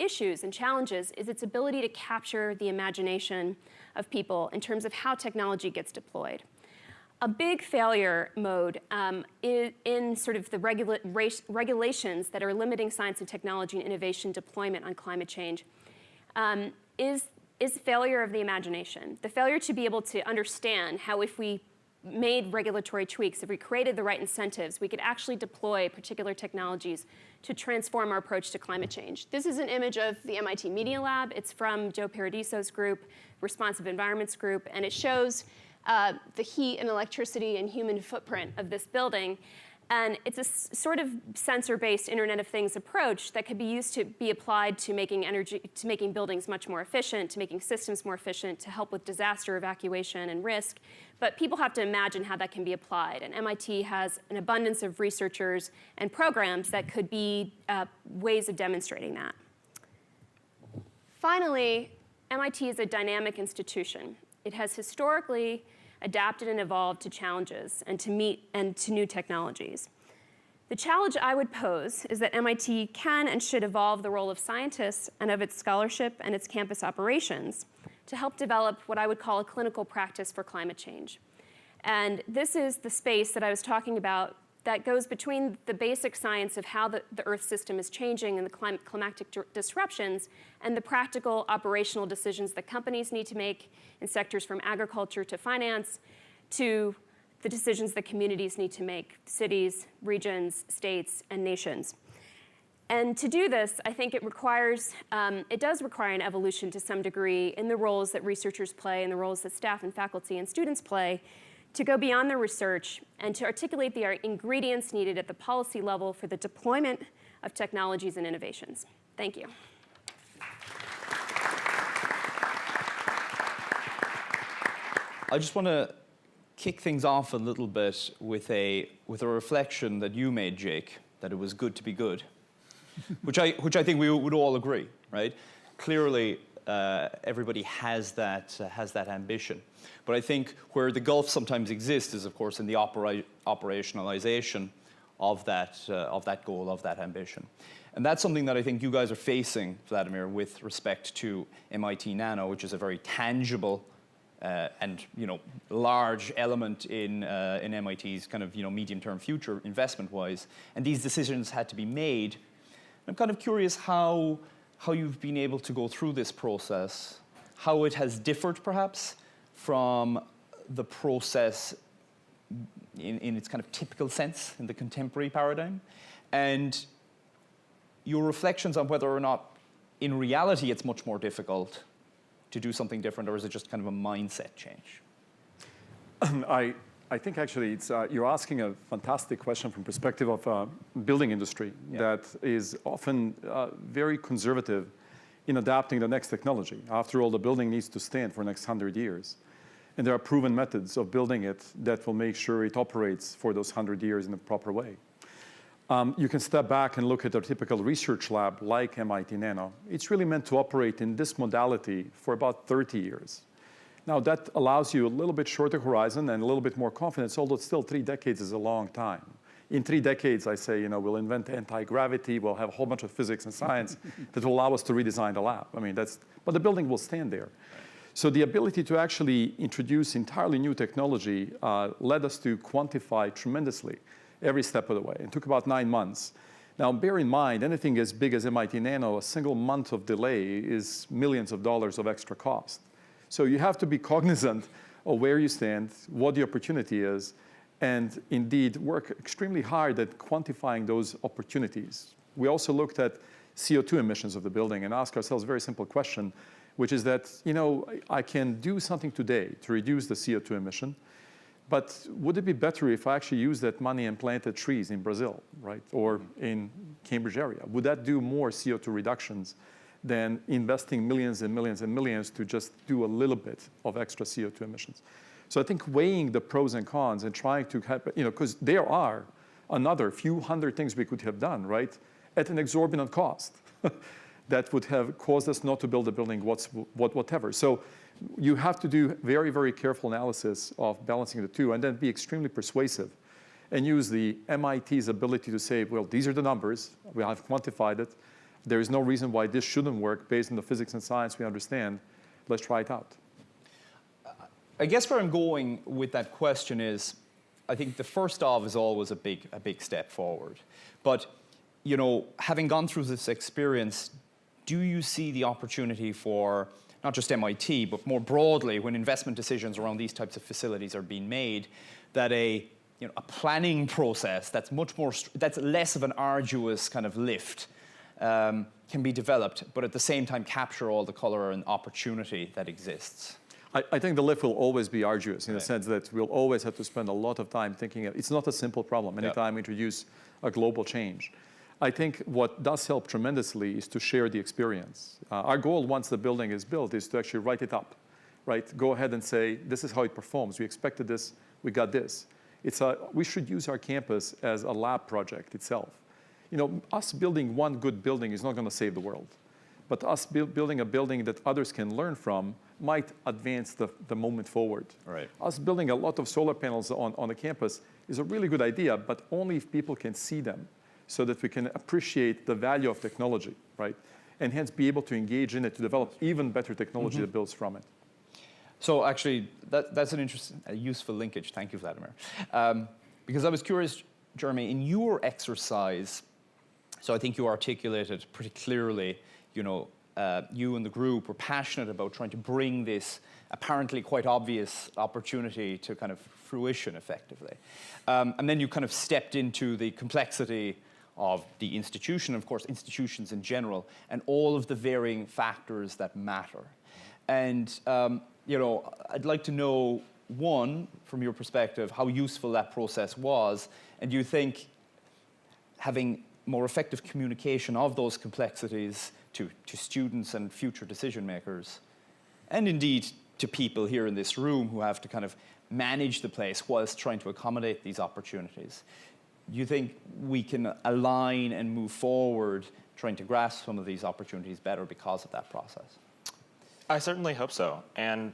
issues and challenges is its ability to capture the imagination of people in terms of how technology gets deployed. A big failure mode in sort of the regulations that are limiting science and technology and innovation deployment on climate change is failure of the imagination. The failure to be able to understand how if we made regulatory tweaks, if we created the right incentives, we could actually deploy particular technologies to transform our approach to climate change. This is an image of the MIT Media Lab. It's from Joe Paradiso's group, Responsive Environments Group, and it shows the heat and electricity and human footprint of this building. And it's a sort of sensor-based Internet of Things approach that could be used to be applied to making buildings much more efficient, to making systems more efficient, to help with disaster evacuation and risk. But people have to imagine how that can be applied. And MIT has an abundance of researchers and programs that could be ways of demonstrating that. Finally, MIT is a dynamic institution. It has historically adapted and evolved to challenges and to new technologies. The challenge I would pose is that MIT can and should evolve the role of scientists and of its scholarship and its campus operations to help develop what I would call a clinical practice for climate change. And this is the space that I was talking about that goes between the basic science of how the Earth system is changing and the climatic disruptions and the practical operational decisions that companies need to make in sectors from agriculture to finance to the decisions that communities need to make, cities, regions, states, and nations. And to do this, I think it does require an evolution to some degree in the roles that researchers play and the roles that staff and faculty and students play to go beyond the research and to articulate the ingredients needed at the policy level for the deployment of technologies and innovations. Thank you. I just want to kick things off a little bit with a reflection that you made, Jake, that it was good to be good, which I think we would all agree, right? Clearly, everybody has that ambition. But I think where the gulf sometimes exists is, of course, in the operationalization of that goal, of that ambition. And that's something that I think you guys are facing, Vladimir, with respect to MIT Nano, which is a very tangible and large element in MIT's kind of medium-term future investment-wise. And these decisions had to be made. I'm kind of curious how you've been able to go through this process, how it has differed perhaps from the process in its kind of typical sense in the contemporary paradigm, and your reflections on whether or not in reality it's much more difficult to do something different, or is it just kind of a mindset change? I think actually you're asking a fantastic question from perspective of building industry that is often very conservative in adapting the next technology. After all, the building needs to stand for the next 100 years. And there are proven methods of building it that will make sure it operates for those 100 years in a proper way. You can step back and look at a typical research lab like MIT Nano. It's really meant to operate in this modality for about 30 years. Now, that allows you a little bit shorter horizon and a little bit more confidence, although still 3 decades is a long time. In 3 decades, I say, we'll invent anti-gravity, we'll have a whole bunch of physics and science that will allow us to redesign the lab. I mean, but the building will stand there. So the ability to actually introduce entirely new technology led us to quantify tremendously every step of the way. It took about 9 months. Now, bear in mind, anything as big as MIT Nano, a single month of delay is millions of dollars of extra cost. So you have to be cognizant of where you stand, what the opportunity is, and indeed work extremely hard at quantifying those opportunities. We also looked at CO2 emissions of the building and asked ourselves a very simple question, which is that, I can do something today to reduce the CO2 emission, but would it be better if I actually used that money and planted trees in Brazil, right? Or in Cambridge area? Would that do more CO2 reductions than investing millions and millions and millions to just do a little bit of extra CO2 emissions? So I think weighing the pros and cons and trying to have, because there are another few hundred things we could have done, right? At an exorbitant cost that would have caused us not to build a building whatever. So you have to do very, very careful analysis of balancing the two and then be extremely persuasive and use the MIT's ability to say, well, these are the numbers, we have quantified it. There is no reason why this shouldn't work based on the physics and science we understand. Let's try it out. I guess where I'm going with that question is, I think the first of is always a big step forward. But, having gone through this experience, do you see the opportunity for not just MIT, but more broadly, when investment decisions around these types of facilities are being made, that a planning process that's that's less of an arduous kind of lift can be developed, but at the same time capture all the color and opportunity that exists? I think the lift will always be arduous in the sense that we'll always have to spend a lot of time thinking. It's not a simple problem anytime we introduce a global change. I think what does help tremendously is to share the experience. Our goal once the building is built is to actually write it up, right? Go ahead and say, this is how it performs. We expected this, we got this. We should use our campus as a lab project itself. Us building one good building is not going to save the world. But us building a building that others can learn from might advance the moment forward. Right. Us building a lot of solar panels on the campus is a really good idea, but only if people can see them so that we can appreciate the value of technology, right? And hence be able to engage in it to develop even better technology that builds from it. So actually, that's an interesting, useful linkage. Thank you, Vladimir. Because I was curious, Jeremy, in your exercise, so I think you articulated pretty clearly, you and the group were passionate about trying to bring this apparently quite obvious opportunity to kind of fruition effectively. And then you kind of stepped into the complexity of the institution, of course, institutions in general, and all of the varying factors that matter. And, I'd like to know, one, from your perspective, how useful that process was, and do you think having more effective communication of those complexities to students and future decision makers, and indeed to people here in this room who have to kind of manage the place whilst trying to accommodate these opportunities. Do you think we can align and move forward trying to grasp some of these opportunities better because of that process? I certainly hope so. And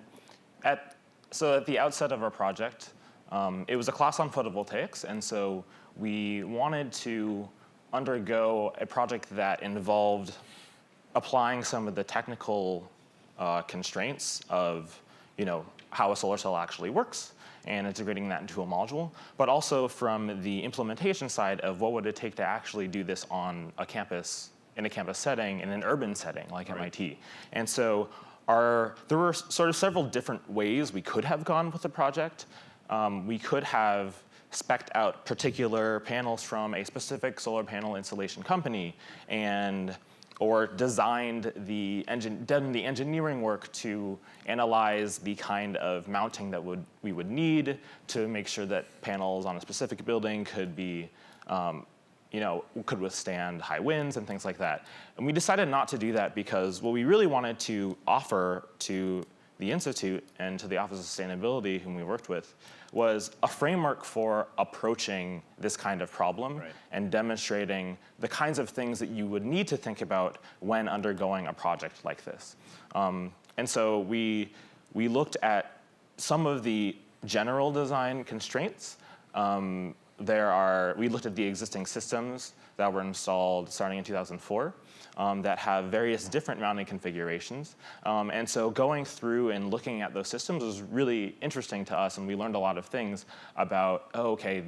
at the outset of our project, it was a class on photovoltaics, and so we wanted to undergo a project that involved applying some of the technical constraints of, how a solar cell actually works and integrating that into a module, but also from the implementation side of what would it take to actually do this on a campus, in a campus setting, in an urban setting like MIT. And so there were sort of several different ways we could have gone with the project. We could have spec'd out particular panels from a specific solar panel installation company or done the engineering work to analyze the kind of mounting that we would need to make sure that panels on a specific building could be, could withstand high winds and things like that. And we decided not to do that because what we really wanted to offer to the Institute and to the Office of Sustainability, whom we worked with, was a framework for approaching this kind of problem and demonstrating the kinds of things that you would need to think about when undergoing a project like this. And so we looked at some of the general design constraints. We looked at the existing systems that were installed starting in 2004. That have various different mounting configurations. And so going through and looking at those systems was really interesting to us, and we learned a lot of things about,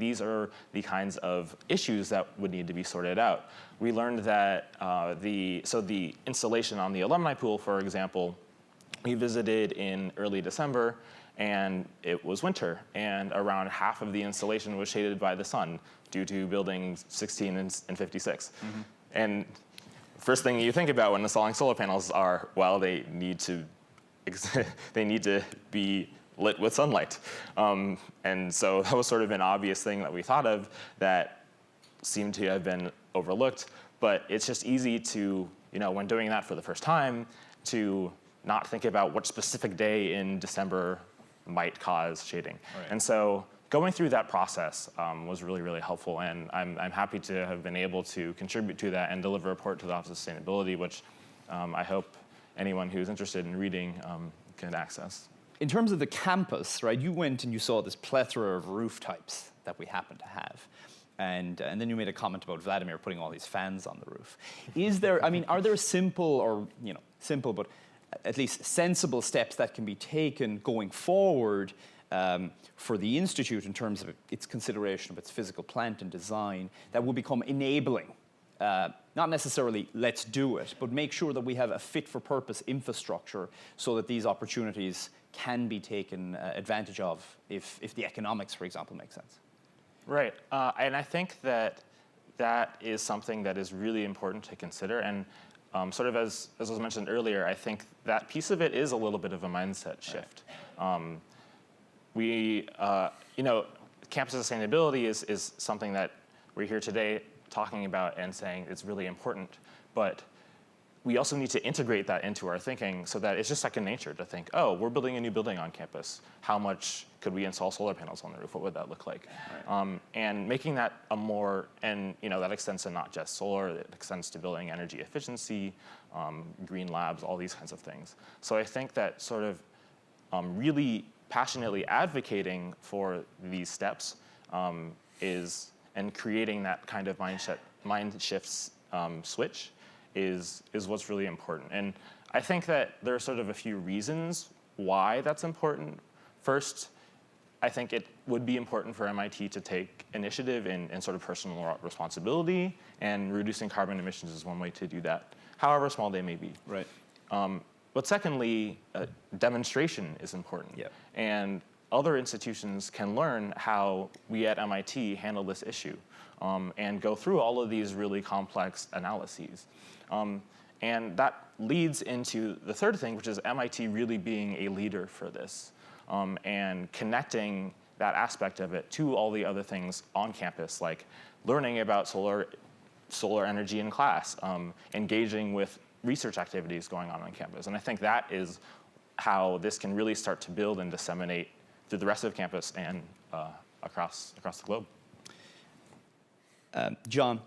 these are the kinds of issues that would need to be sorted out. We learned that the installation on the alumni pool, for example, We visited in early December, and it was winter, and around half of the installation was shaded by the sun due to buildings 16 and 56. And first thing you think about when installing solar panels are, well, they need to be lit with sunlight. And so that was sort of an obvious thing that we thought of that seemed to have been overlooked. But it's just easy to, when doing that for the first time, to not think about what specific day in December might cause shading. Right. And so going through that process was really, really helpful. And I'm happy to have been able to contribute to that and deliver a report to the Office of Sustainability, which I hope anyone who's interested in reading can access. In terms of the campus, right, you went and you saw this plethora of roof types that we happen to have. And then you made a comment about Vladimir putting all these fans on the roof. Are there simple but at least sensible steps that can be taken going forward for the Institute in terms of its consideration of its physical plant and design that will become enabling? Not necessarily let's do it, but make sure that we have a fit-for-purpose infrastructure so that these opportunities can be taken advantage of if the economics, for example, make sense. Right, and I think that is something that is really important to consider. And sort of as was mentioned earlier, I think that piece of it is a little bit of a mindset shift. Campus sustainability is something that we're here today talking about and saying it's really important, but we also need to integrate that into our thinking so that it's just second nature to think, oh, we're building a new building on campus. How much could we install solar panels on the roof? What would that look like? Right. And making that that extends to not just solar, it extends to building energy efficiency, green labs, all these kinds of things. So I think that sort of really passionately advocating for these steps and creating that kind of mind shifts switch is what's really important. And I think that there are sort of a few reasons why that's important. First, I think it would be important for MIT to take initiative in sort of personal responsibility, and reducing carbon emissions is one way to do that, however small they may be. Right. But secondly, demonstration is important. Yep. And other institutions can learn how we at MIT handle this issue and go through all of these really complex analyses. And that leads into the third thing, which is MIT really being a leader for this and connecting that aspect of it to all the other things on campus, like learning about solar energy in class, engaging with research activities going on campus. And I think that is how this can really start to build and disseminate through the rest of campus and across the globe. John,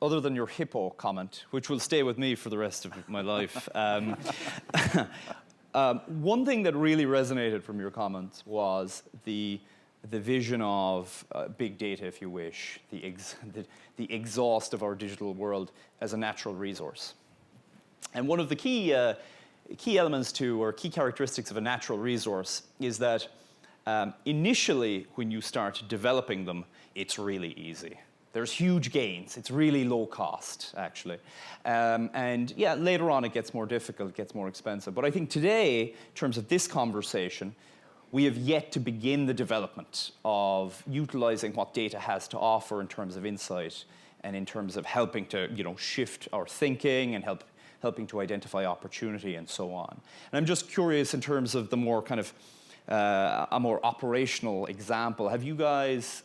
other than your hippo comment, which will stay with me for the rest of my life, one thing that really resonated from your comments was the vision of big data, if you wish, the exhaust of our digital world as a natural resource. And one of the key elements to, or key characteristics of a natural resource is that initially, when you start developing them, it's really easy. There's huge gains. It's really low cost, actually. And yeah, later on it gets more difficult, it gets more expensive. But I think today, in terms of this conversation, we have yet to begin the development of utilizing what data has to offer in terms of insight and in terms of helping to shift our thinking and helping to identify opportunity and so on. And I'm just curious in terms of the more kind of a more operational example. Have you guys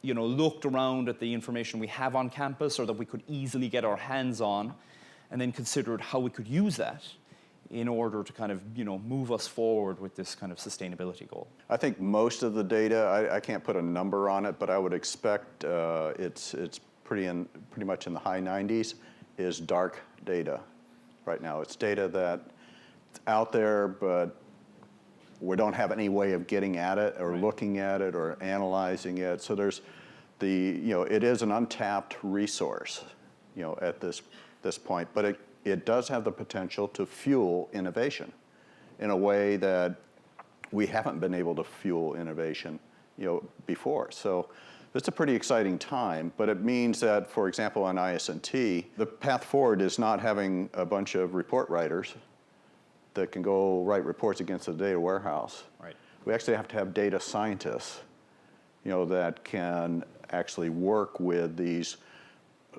looked around at the information we have on campus or that we could easily get our hands on and then considered how we could use that in order to kind of move us forward with this kind of sustainability goal? I think most of the data, I can't put a number on it, but I would expect it's pretty much in the high 90s, is dark data right now. It's data that's out there, but we don't have any way of getting at it or looking at it or analyzing it. So there's it is an untapped resource, at this point, but it does have the potential to fuel innovation in a way that we haven't been able to fuel innovation, before. So it's a pretty exciting time, but it means that, for example, on IS&T, the path forward is not having a bunch of report writers that can go write reports against the data warehouse. Right. We actually have to have data scientists, that can actually work with these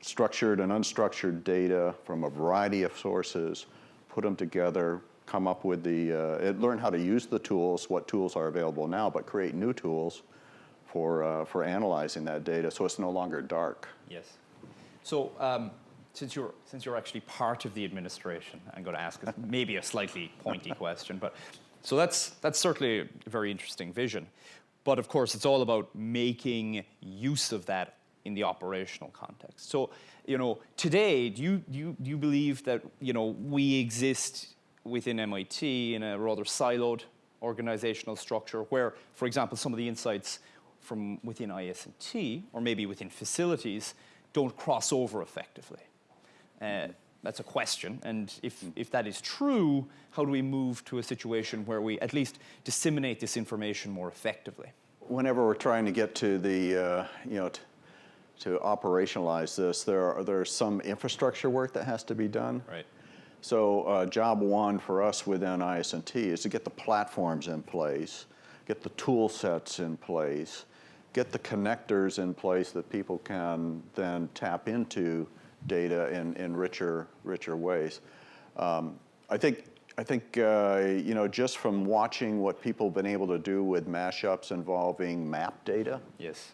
structured and unstructured data from a variety of sources, put them together, come up with learn how to use the tools, what tools are available now, but create new tools for analyzing that data so it's no longer dark. Yes. So since you're actually part of the administration, I'm going to ask maybe a slightly pointy question, but so that's certainly a very interesting vision. But of course, it's all about making use of that in the operational context. So, today, do you believe that we exist within MIT in a rather siloed organizational structure where, for example, some of the insights from within IS&T or maybe within facilities don't cross over effectively? That's a question, and if that is true, how do we move to a situation where we at least disseminate this information more effectively? Whenever we're trying to get to the, to operationalize this, there's some infrastructure work that has to be done. Right. So job one for us within IS&T is to get the platforms in place, get the tool sets in place, get the connectors in place that people can then tap into data in richer ways. I think just from watching what people have been able to do with mashups involving map data. Yes.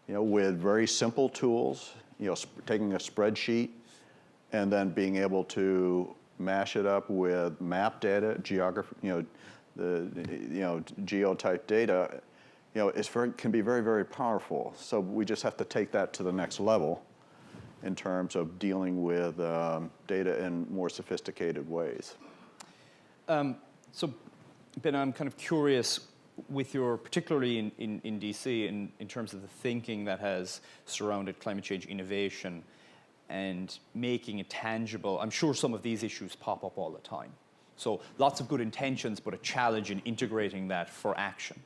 With very simple tools, taking a spreadsheet and then being able to mash it up with map data, geography, geotype data, can be very, very powerful. So we just have to take that to the next level in terms of dealing with data in more sophisticated ways. So, Ben, I'm kind of curious with particularly in DC, in terms of the thinking that has surrounded climate change innovation and making it tangible. I'm sure some of these issues pop up all the time. So lots of good intentions, but a challenge in integrating that for action.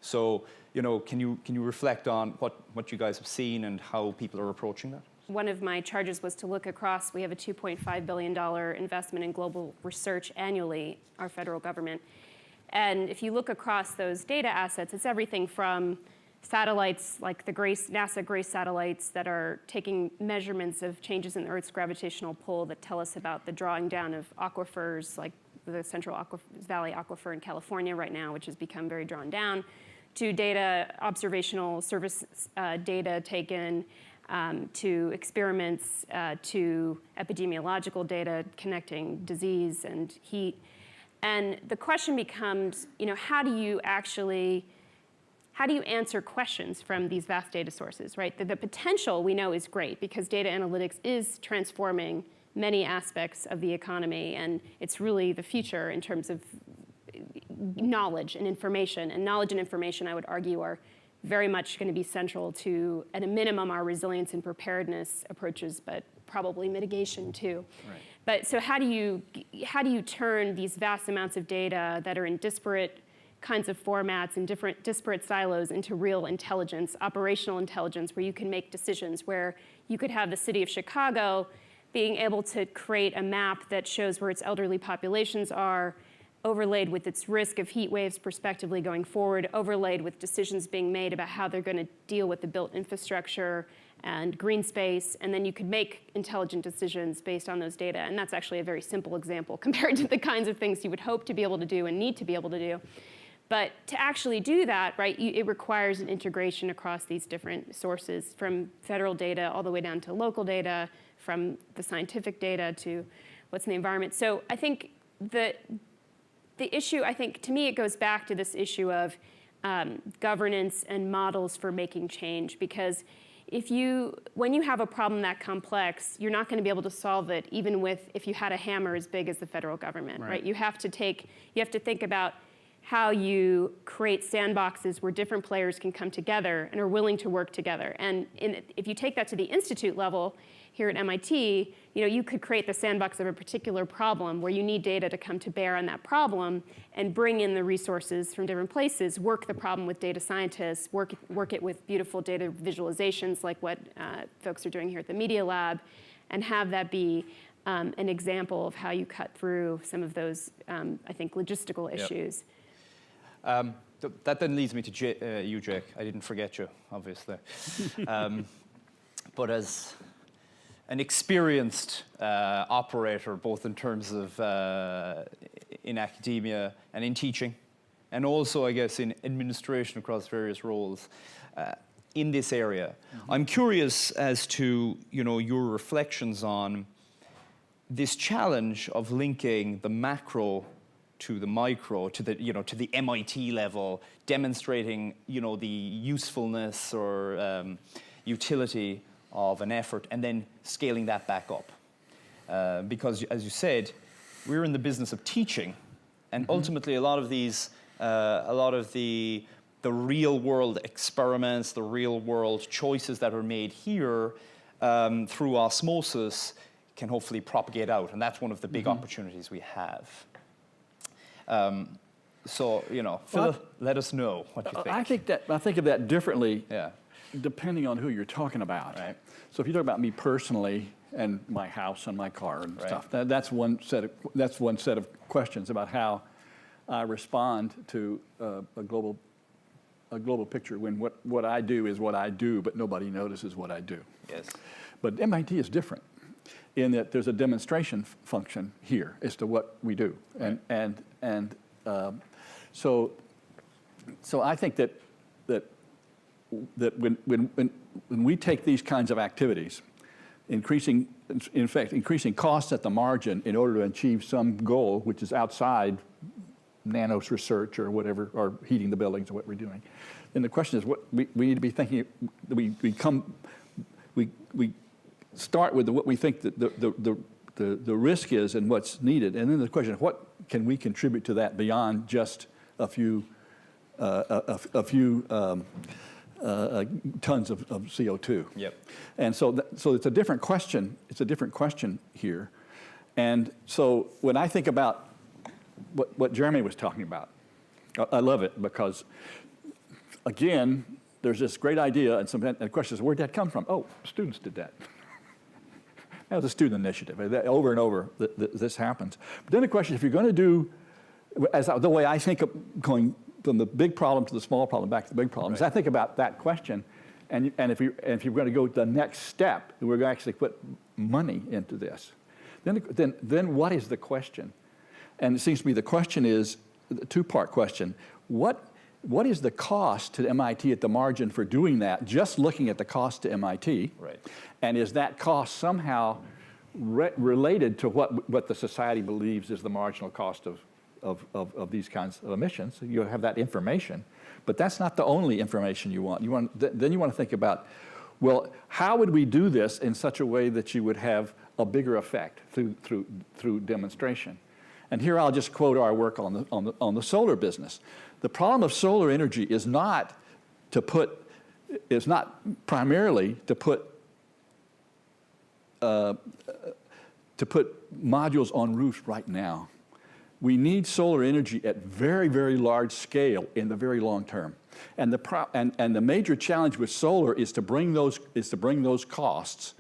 So, can you reflect on what you guys have seen and how people are approaching that? One of my charges was to look across. We have a $2.5 billion investment in global research annually, our federal government. And if you look across those data assets, it's everything from satellites like the NASA GRACE satellites that are taking measurements of changes in the Earth's gravitational pull that tell us about the drawing down of aquifers, like the Central Valley Aquifer in California right now, which has become very drawn down, to data, observational service data taken, to experiments, to epidemiological data connecting disease and heat. And the question becomes, how do you answer questions from these vast data sources, right? The potential we know is great because data analytics is transforming many aspects of the economy, and it's really the future in terms of knowledge and information. And knowledge and information, I would argue, are very much going to be central to, at a minimum, our resilience and preparedness approaches, but probably mitigation too. Right. But so how do you turn these vast amounts of data that are in disparate kinds of formats and different disparate silos into real intelligence, operational intelligence, where you can make decisions, where you could have the city of Chicago being able to create a map that shows where its elderly populations are, overlaid with its risk of heat waves prospectively going forward, overlaid with decisions being made about how they're going to deal with the built infrastructure and green space, and then you could make intelligent decisions based on those data. And that's actually a very simple example compared to the kinds of things you would hope to be able to do and need to be able to do. But to actually do that, right, it requires an integration across these different sources, from federal data all the way down to local data, from the scientific data to what's in the environment. So I think the issue, to me, it goes back to this issue of governance and models for making change, because when you have a problem that complex, you're not going to be able to solve it even if you had a hammer as big as the federal government, right? You have to think about how you create sandboxes where different players can come together and are willing to work together. And if you take that to the institute level here at MIT, you could create the sandbox of a particular problem where you need data to come to bear on that problem and bring in the resources from different places, work the problem with data scientists, work it with beautiful data visualizations like what folks are doing here at the Media Lab, and have that be an example of how you cut through some of those, I think, logistical issues. That then leads me to you, Jake. I didn't forget you, obviously. But as an experienced operator, both in terms of in academia and in teaching, and also, I guess, in administration across various roles in this area, I'm curious as to your reflections on this challenge of linking the macro to the micro, to the MIT level, demonstrating the usefulness or utility of an effort, and then scaling that back up. Because, as you said, we're in the business of teaching, and ultimately a lot of these, the real world experiments, the real world choices that are made here through osmosis can hopefully propagate out, and that's one of the big opportunities we have. So, Phil, let us know what you think. I think of that differently, Yeah. depending on who you're talking about. Right. So if you talk about me personally and my house and my car and stuff, that's one set of questions about how I respond to a global picture when what I do is what I do, but nobody notices what I do. Yes. But MIT is different in that there's a demonstration function here as to what we do, so I think that when we take these kinds of activities, increasing costs at the margin in order to achieve some goal, which is outside nanos research or whatever, or heating the buildings or what we're doing, then the question is, what we need to be thinking. We start with what we think that the risk is and what's needed, and then the question is, what can we contribute to that beyond just a few tons of CO2. Yep. And so it's a different question. It's a different question here. And so when I think about what Jeremy was talking about, I love it because, again, there's this great idea, and the question is, where'd that come from? Oh, students did that. That was a student initiative. Over and over, this happens. But then the question, if you're going to do, the way I think of going from the big problem to the small problem, back to the big problem, is I think about that question, and if you're going to go to the next step, we're going to actually put money into this. Then what is the question? And it seems to me the question is a two-part question. What is the cost to MIT at the margin for doing that, just looking at the cost to MIT? Right. And is that cost somehow related to what the society believes is the marginal cost of these kinds of emissions? So you have that information. But that's not the only information you want. Then you want to think about, well, how would we do this in such a way that you would have a bigger effect through demonstration? And here I'll just quote our work on the solar business. The problem of solar energy is not primarily to put modules on roofs right now. We need solar energy at very, very large scale in the very long term. And the major challenge with solar is to bring those costs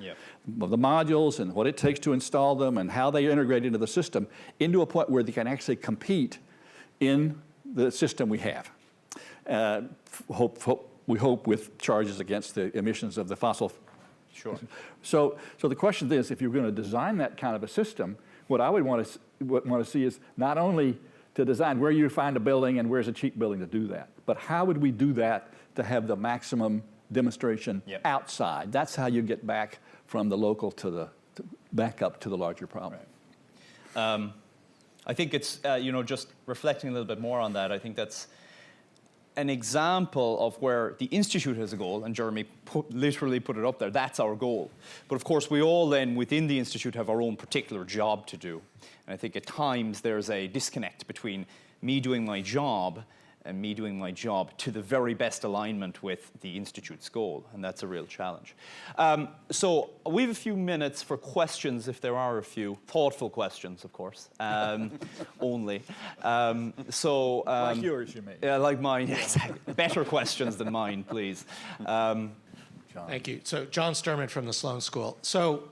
of the modules and what it takes to install them and how they integrate into the system into a point where they can actually compete in the system we have. We hope with charges against the emissions of the fossil. Sure. So the question is, if you're going to design that kind of a system, what I would want to see is not only to design where you find a building and where's a cheap building to do that, but how would we do that to have the maximum demonstration outside? That's how you get back from the local back up to the larger problem. Right. I think it's, just reflecting a little bit more on that, I think that's an example of where the Institute has a goal, and Jeremy literally put it up there, that's our goal. But of course, we all then, within the Institute, have our own particular job to do. And I think at times there's a disconnect between me doing my job and me doing my job to the very best alignment with the Institute's goal, and that's a real challenge. So we have a few minutes for questions, if there are a few. Thoughtful questions, of course, only. Like yours, you mean. Yeah, like mine, yes. Better questions than mine, please. Thank you. So John Sturman from the Sloan School. So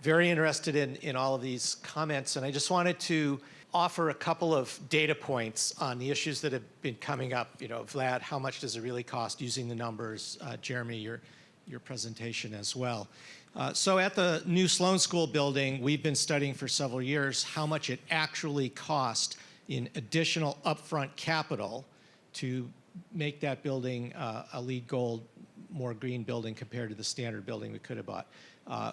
very interested in all of these comments, and I just wanted to offer a couple of data points on the issues that have been coming up. You know, Vlad, how much does it really cost using the numbers? Jeremy, your presentation as well. So at the new Sloan School building, we've been studying for several years how much it actually cost in additional upfront capital to make that building a LEED Gold, more green building compared to the standard building we could have bought.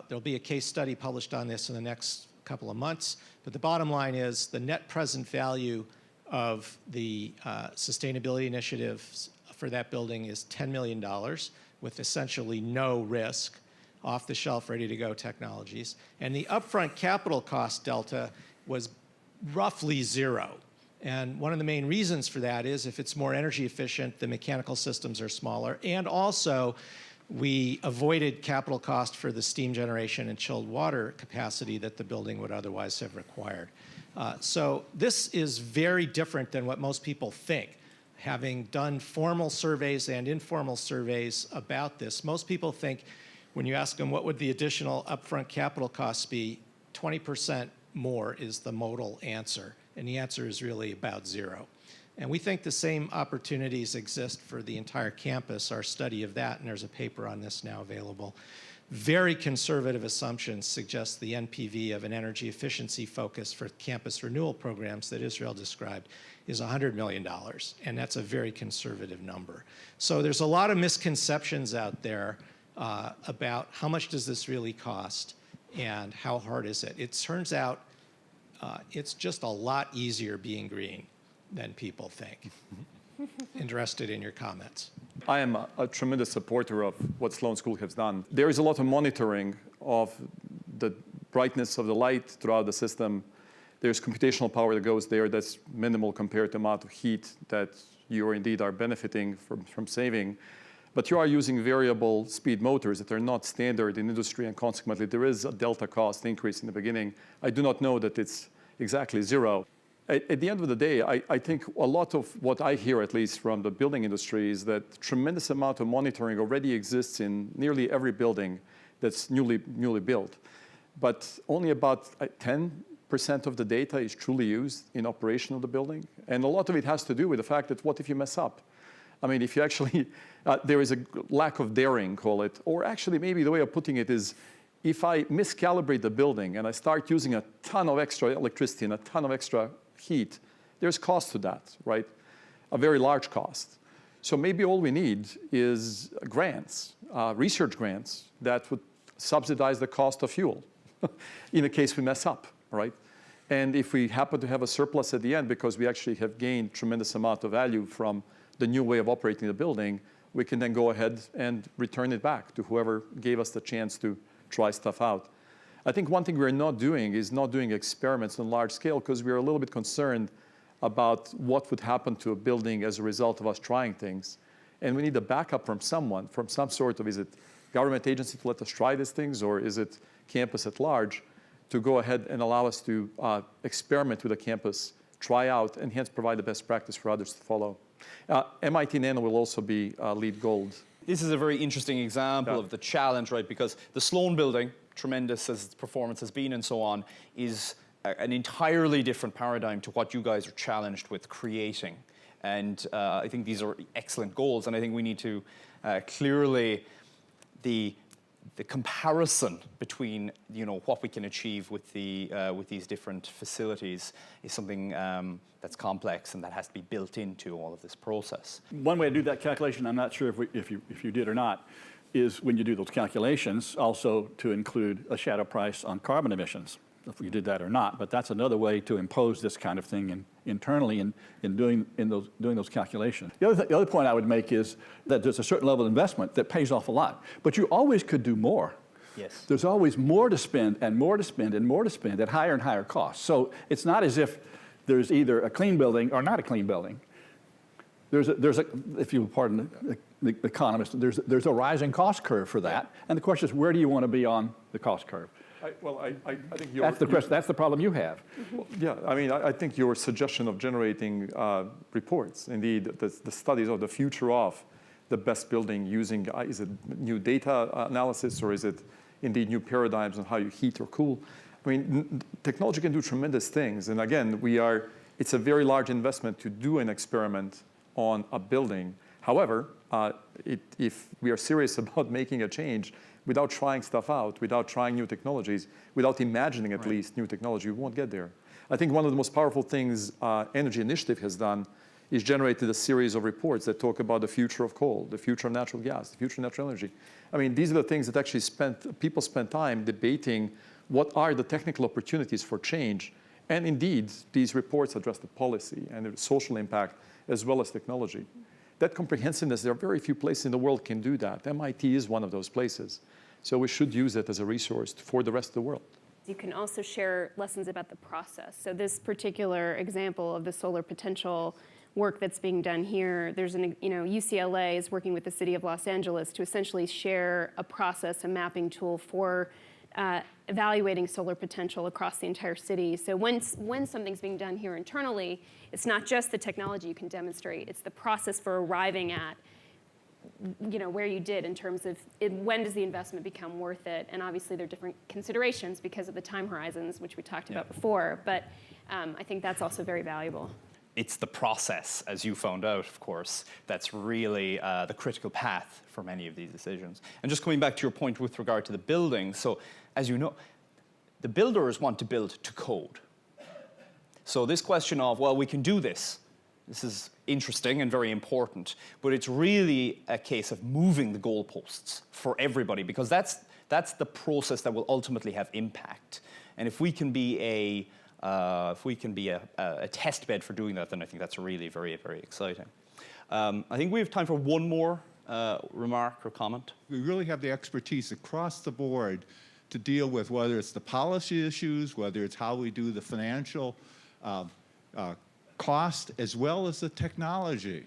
There'll be a case study published on this in the next couple of months, but the bottom line is the net present value of the sustainability initiatives for that building is $10 million with essentially no risk, off-the-shelf, ready-to-go technologies. And the upfront capital cost delta was roughly zero. And one of the main reasons for that is if it's more energy efficient, the mechanical systems are smaller, and also we avoided capital cost for the steam generation and chilled water capacity that the building would otherwise have required. So this is very different than what most people think. Having done formal surveys and informal surveys about this, most people think when you ask them what would the additional upfront capital costs be, 20% more is the modal answer, and the answer is really about zero. And we think the same opportunities exist for the entire campus, our study of that, and there's a paper on this now available. Very conservative assumptions suggest the NPV of an energy efficiency focus for campus renewal programs that Israel described is $100 million, and that's a very conservative number. So there's a lot of misconceptions out there about how much does this really cost and how hard is it. It turns out it's just a lot easier being green than people think. Interested in your comments. I am a tremendous supporter of what Sloan School has done. There is a lot of monitoring of the brightness of the light throughout the system. There's computational power that goes there that's minimal compared to the amount of heat that you indeed are benefiting from saving. But you are using variable speed motors that are not standard in industry, and consequently there is a delta cost increase in the beginning. I do not know that it's exactly zero. At the end of the day, I think a lot of what I hear, at least from the building industry, is that tremendous amount of monitoring already exists in nearly every building that's newly built. But only about 10% of the data is truly used in operation of the building. And a lot of it has to do with the fact that what if you mess up? I mean, if you actually, there is a lack of daring, call it, or actually maybe the way of putting it is, if I miscalibrate the building and I start using a ton of extra electricity and a ton of extra heat, there's cost to that, right? A very large cost. So maybe all we need is grants, research grants that would subsidize the cost of fuel in the case we mess up, right? And if we happen to have a surplus at the end because we actually have gained tremendous amount of value from the new way of operating the building, we can then go ahead and return it back to whoever gave us the chance to try stuff out. I think one thing we're not doing is not doing experiments on large scale because we're a little bit concerned about what would happen to a building as a result of us trying things. And we need a backup from someone, from some sort of, is it government agency to let us try these things, or is it campus at large to go ahead and allow us to experiment with a campus, try out, and hence provide the best practice for others to follow. MIT Nano will also be LEED Gold. This is a very interesting example of the challenge, right? Because the Sloan building, tremendous as its performance has been and so on, is an entirely different paradigm to what you guys are challenged with creating. And I think these are excellent goals, and I think we need to clearly, the comparison between what we can achieve with these different facilities is something that's complex and that has to be built into all of this process. One way to do that calculation, I'm not sure if you did or not, is when you do those calculations also to include a shadow price on carbon emissions, if you did that or not. But that's another way to impose this kind of thing internally in doing those calculations. The other point I would make is that there's a certain level of investment that pays off a lot, but you always could do more. Yes. There's always more to spend and more to spend and more to spend at higher and higher costs. So it's not as if there's either a clean building or not a clean building. There's a if you pardon the economist, there's a rising cost curve for that, and the question is, where do you want to be on the cost curve? I think That's the question. That's the problem you have. Well, yeah, I mean, I think your suggestion of generating reports, indeed, the studies of the future of the best building using, is it new data analysis or is it indeed new paradigms on how you heat or cool. I mean, technology can do tremendous things. And again, it's a very large investment to do an experiment on a building. However, if we are serious about making a change, without trying stuff out, without trying new technologies, without imagining at least new technology, we won't get there. I think one of the most powerful things Energy Initiative has done is generated a series of reports that talk about the future of coal, the future of natural gas, the future of natural energy. I mean, these are the things that actually people spend time debating what are the technical opportunities for change. And indeed, these reports address the policy and the social impact as well as technology. That comprehensiveness, there are very few places in the world can do that. MIT is one of those places. So we should use it as a resource for the rest of the world. You can also share lessons about the process. So this particular example of the solar potential work that's being done here, there's UCLA is working with the city of Los Angeles to essentially share a process, a mapping tool for evaluating solar potential across the entire city. So when something's being done here internally, it's not just the technology you can demonstrate, it's the process for arriving at where you did in terms of when does the investment become worth it. And obviously there are different considerations because of the time horizons, which we talked about before, but I think that's also very valuable. It's the process, as you found out, of course, that's really the critical path for many of these decisions. And just coming back to your point with regard to the building, so as you know, the builders want to build to code. So this question of, well, we can do this is interesting and very important, but it's really a case of moving the goalposts for everybody, because that's the process that will ultimately have impact. And if we can be a test bed for doing that, then I think that's really very, very exciting. I think we have time for one more remark or comment. We really have the expertise across the board to deal with whether it's the policy issues, whether it's how we do the financial cost, as well as the technology.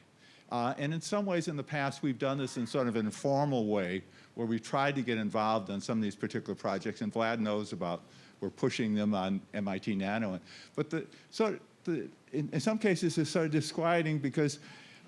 And in some ways in the past, we've done this in sort of an informal way, where we tried to get involved on some of these particular projects, and Vlad knows about we're pushing them on MIT Nano. But in some cases, it's sort of disquieting because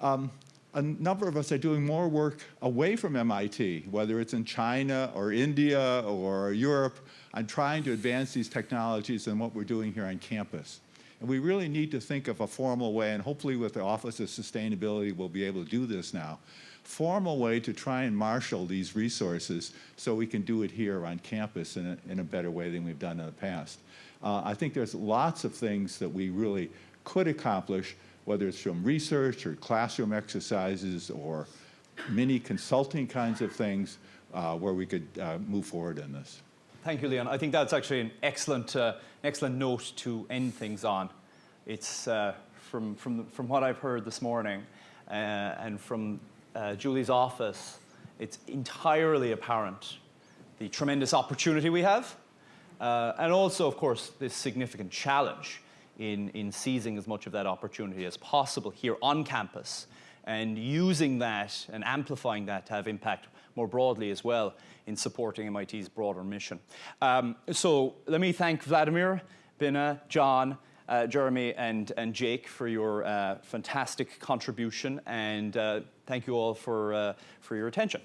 a number of us are doing more work away from MIT, whether it's in China or India or Europe, on trying to advance these technologies than what we're doing here on campus. And we really need to think of a formal way, and hopefully with the Office of Sustainability, we'll be able to do this now, formal way to try and marshal these resources so we can do it here on campus in a better way than we've done in the past. I think there's lots of things that we really could accomplish, whether it's from research or classroom exercises or mini consulting kinds of things where we could move forward in this. Thank you, Leon. I think that's actually an excellent note to end things on. It's from what I've heard this morning and from Julie's office, it's entirely apparent the tremendous opportunity we have, and also, of course, this significant challenge in seizing as much of that opportunity as possible here on campus and using that and amplifying that to have impact more broadly as well in supporting MIT's broader mission. So let me thank Vladimir, Binna, John, Jeremy, and Jake for your fantastic contribution, and thank you all for your attention.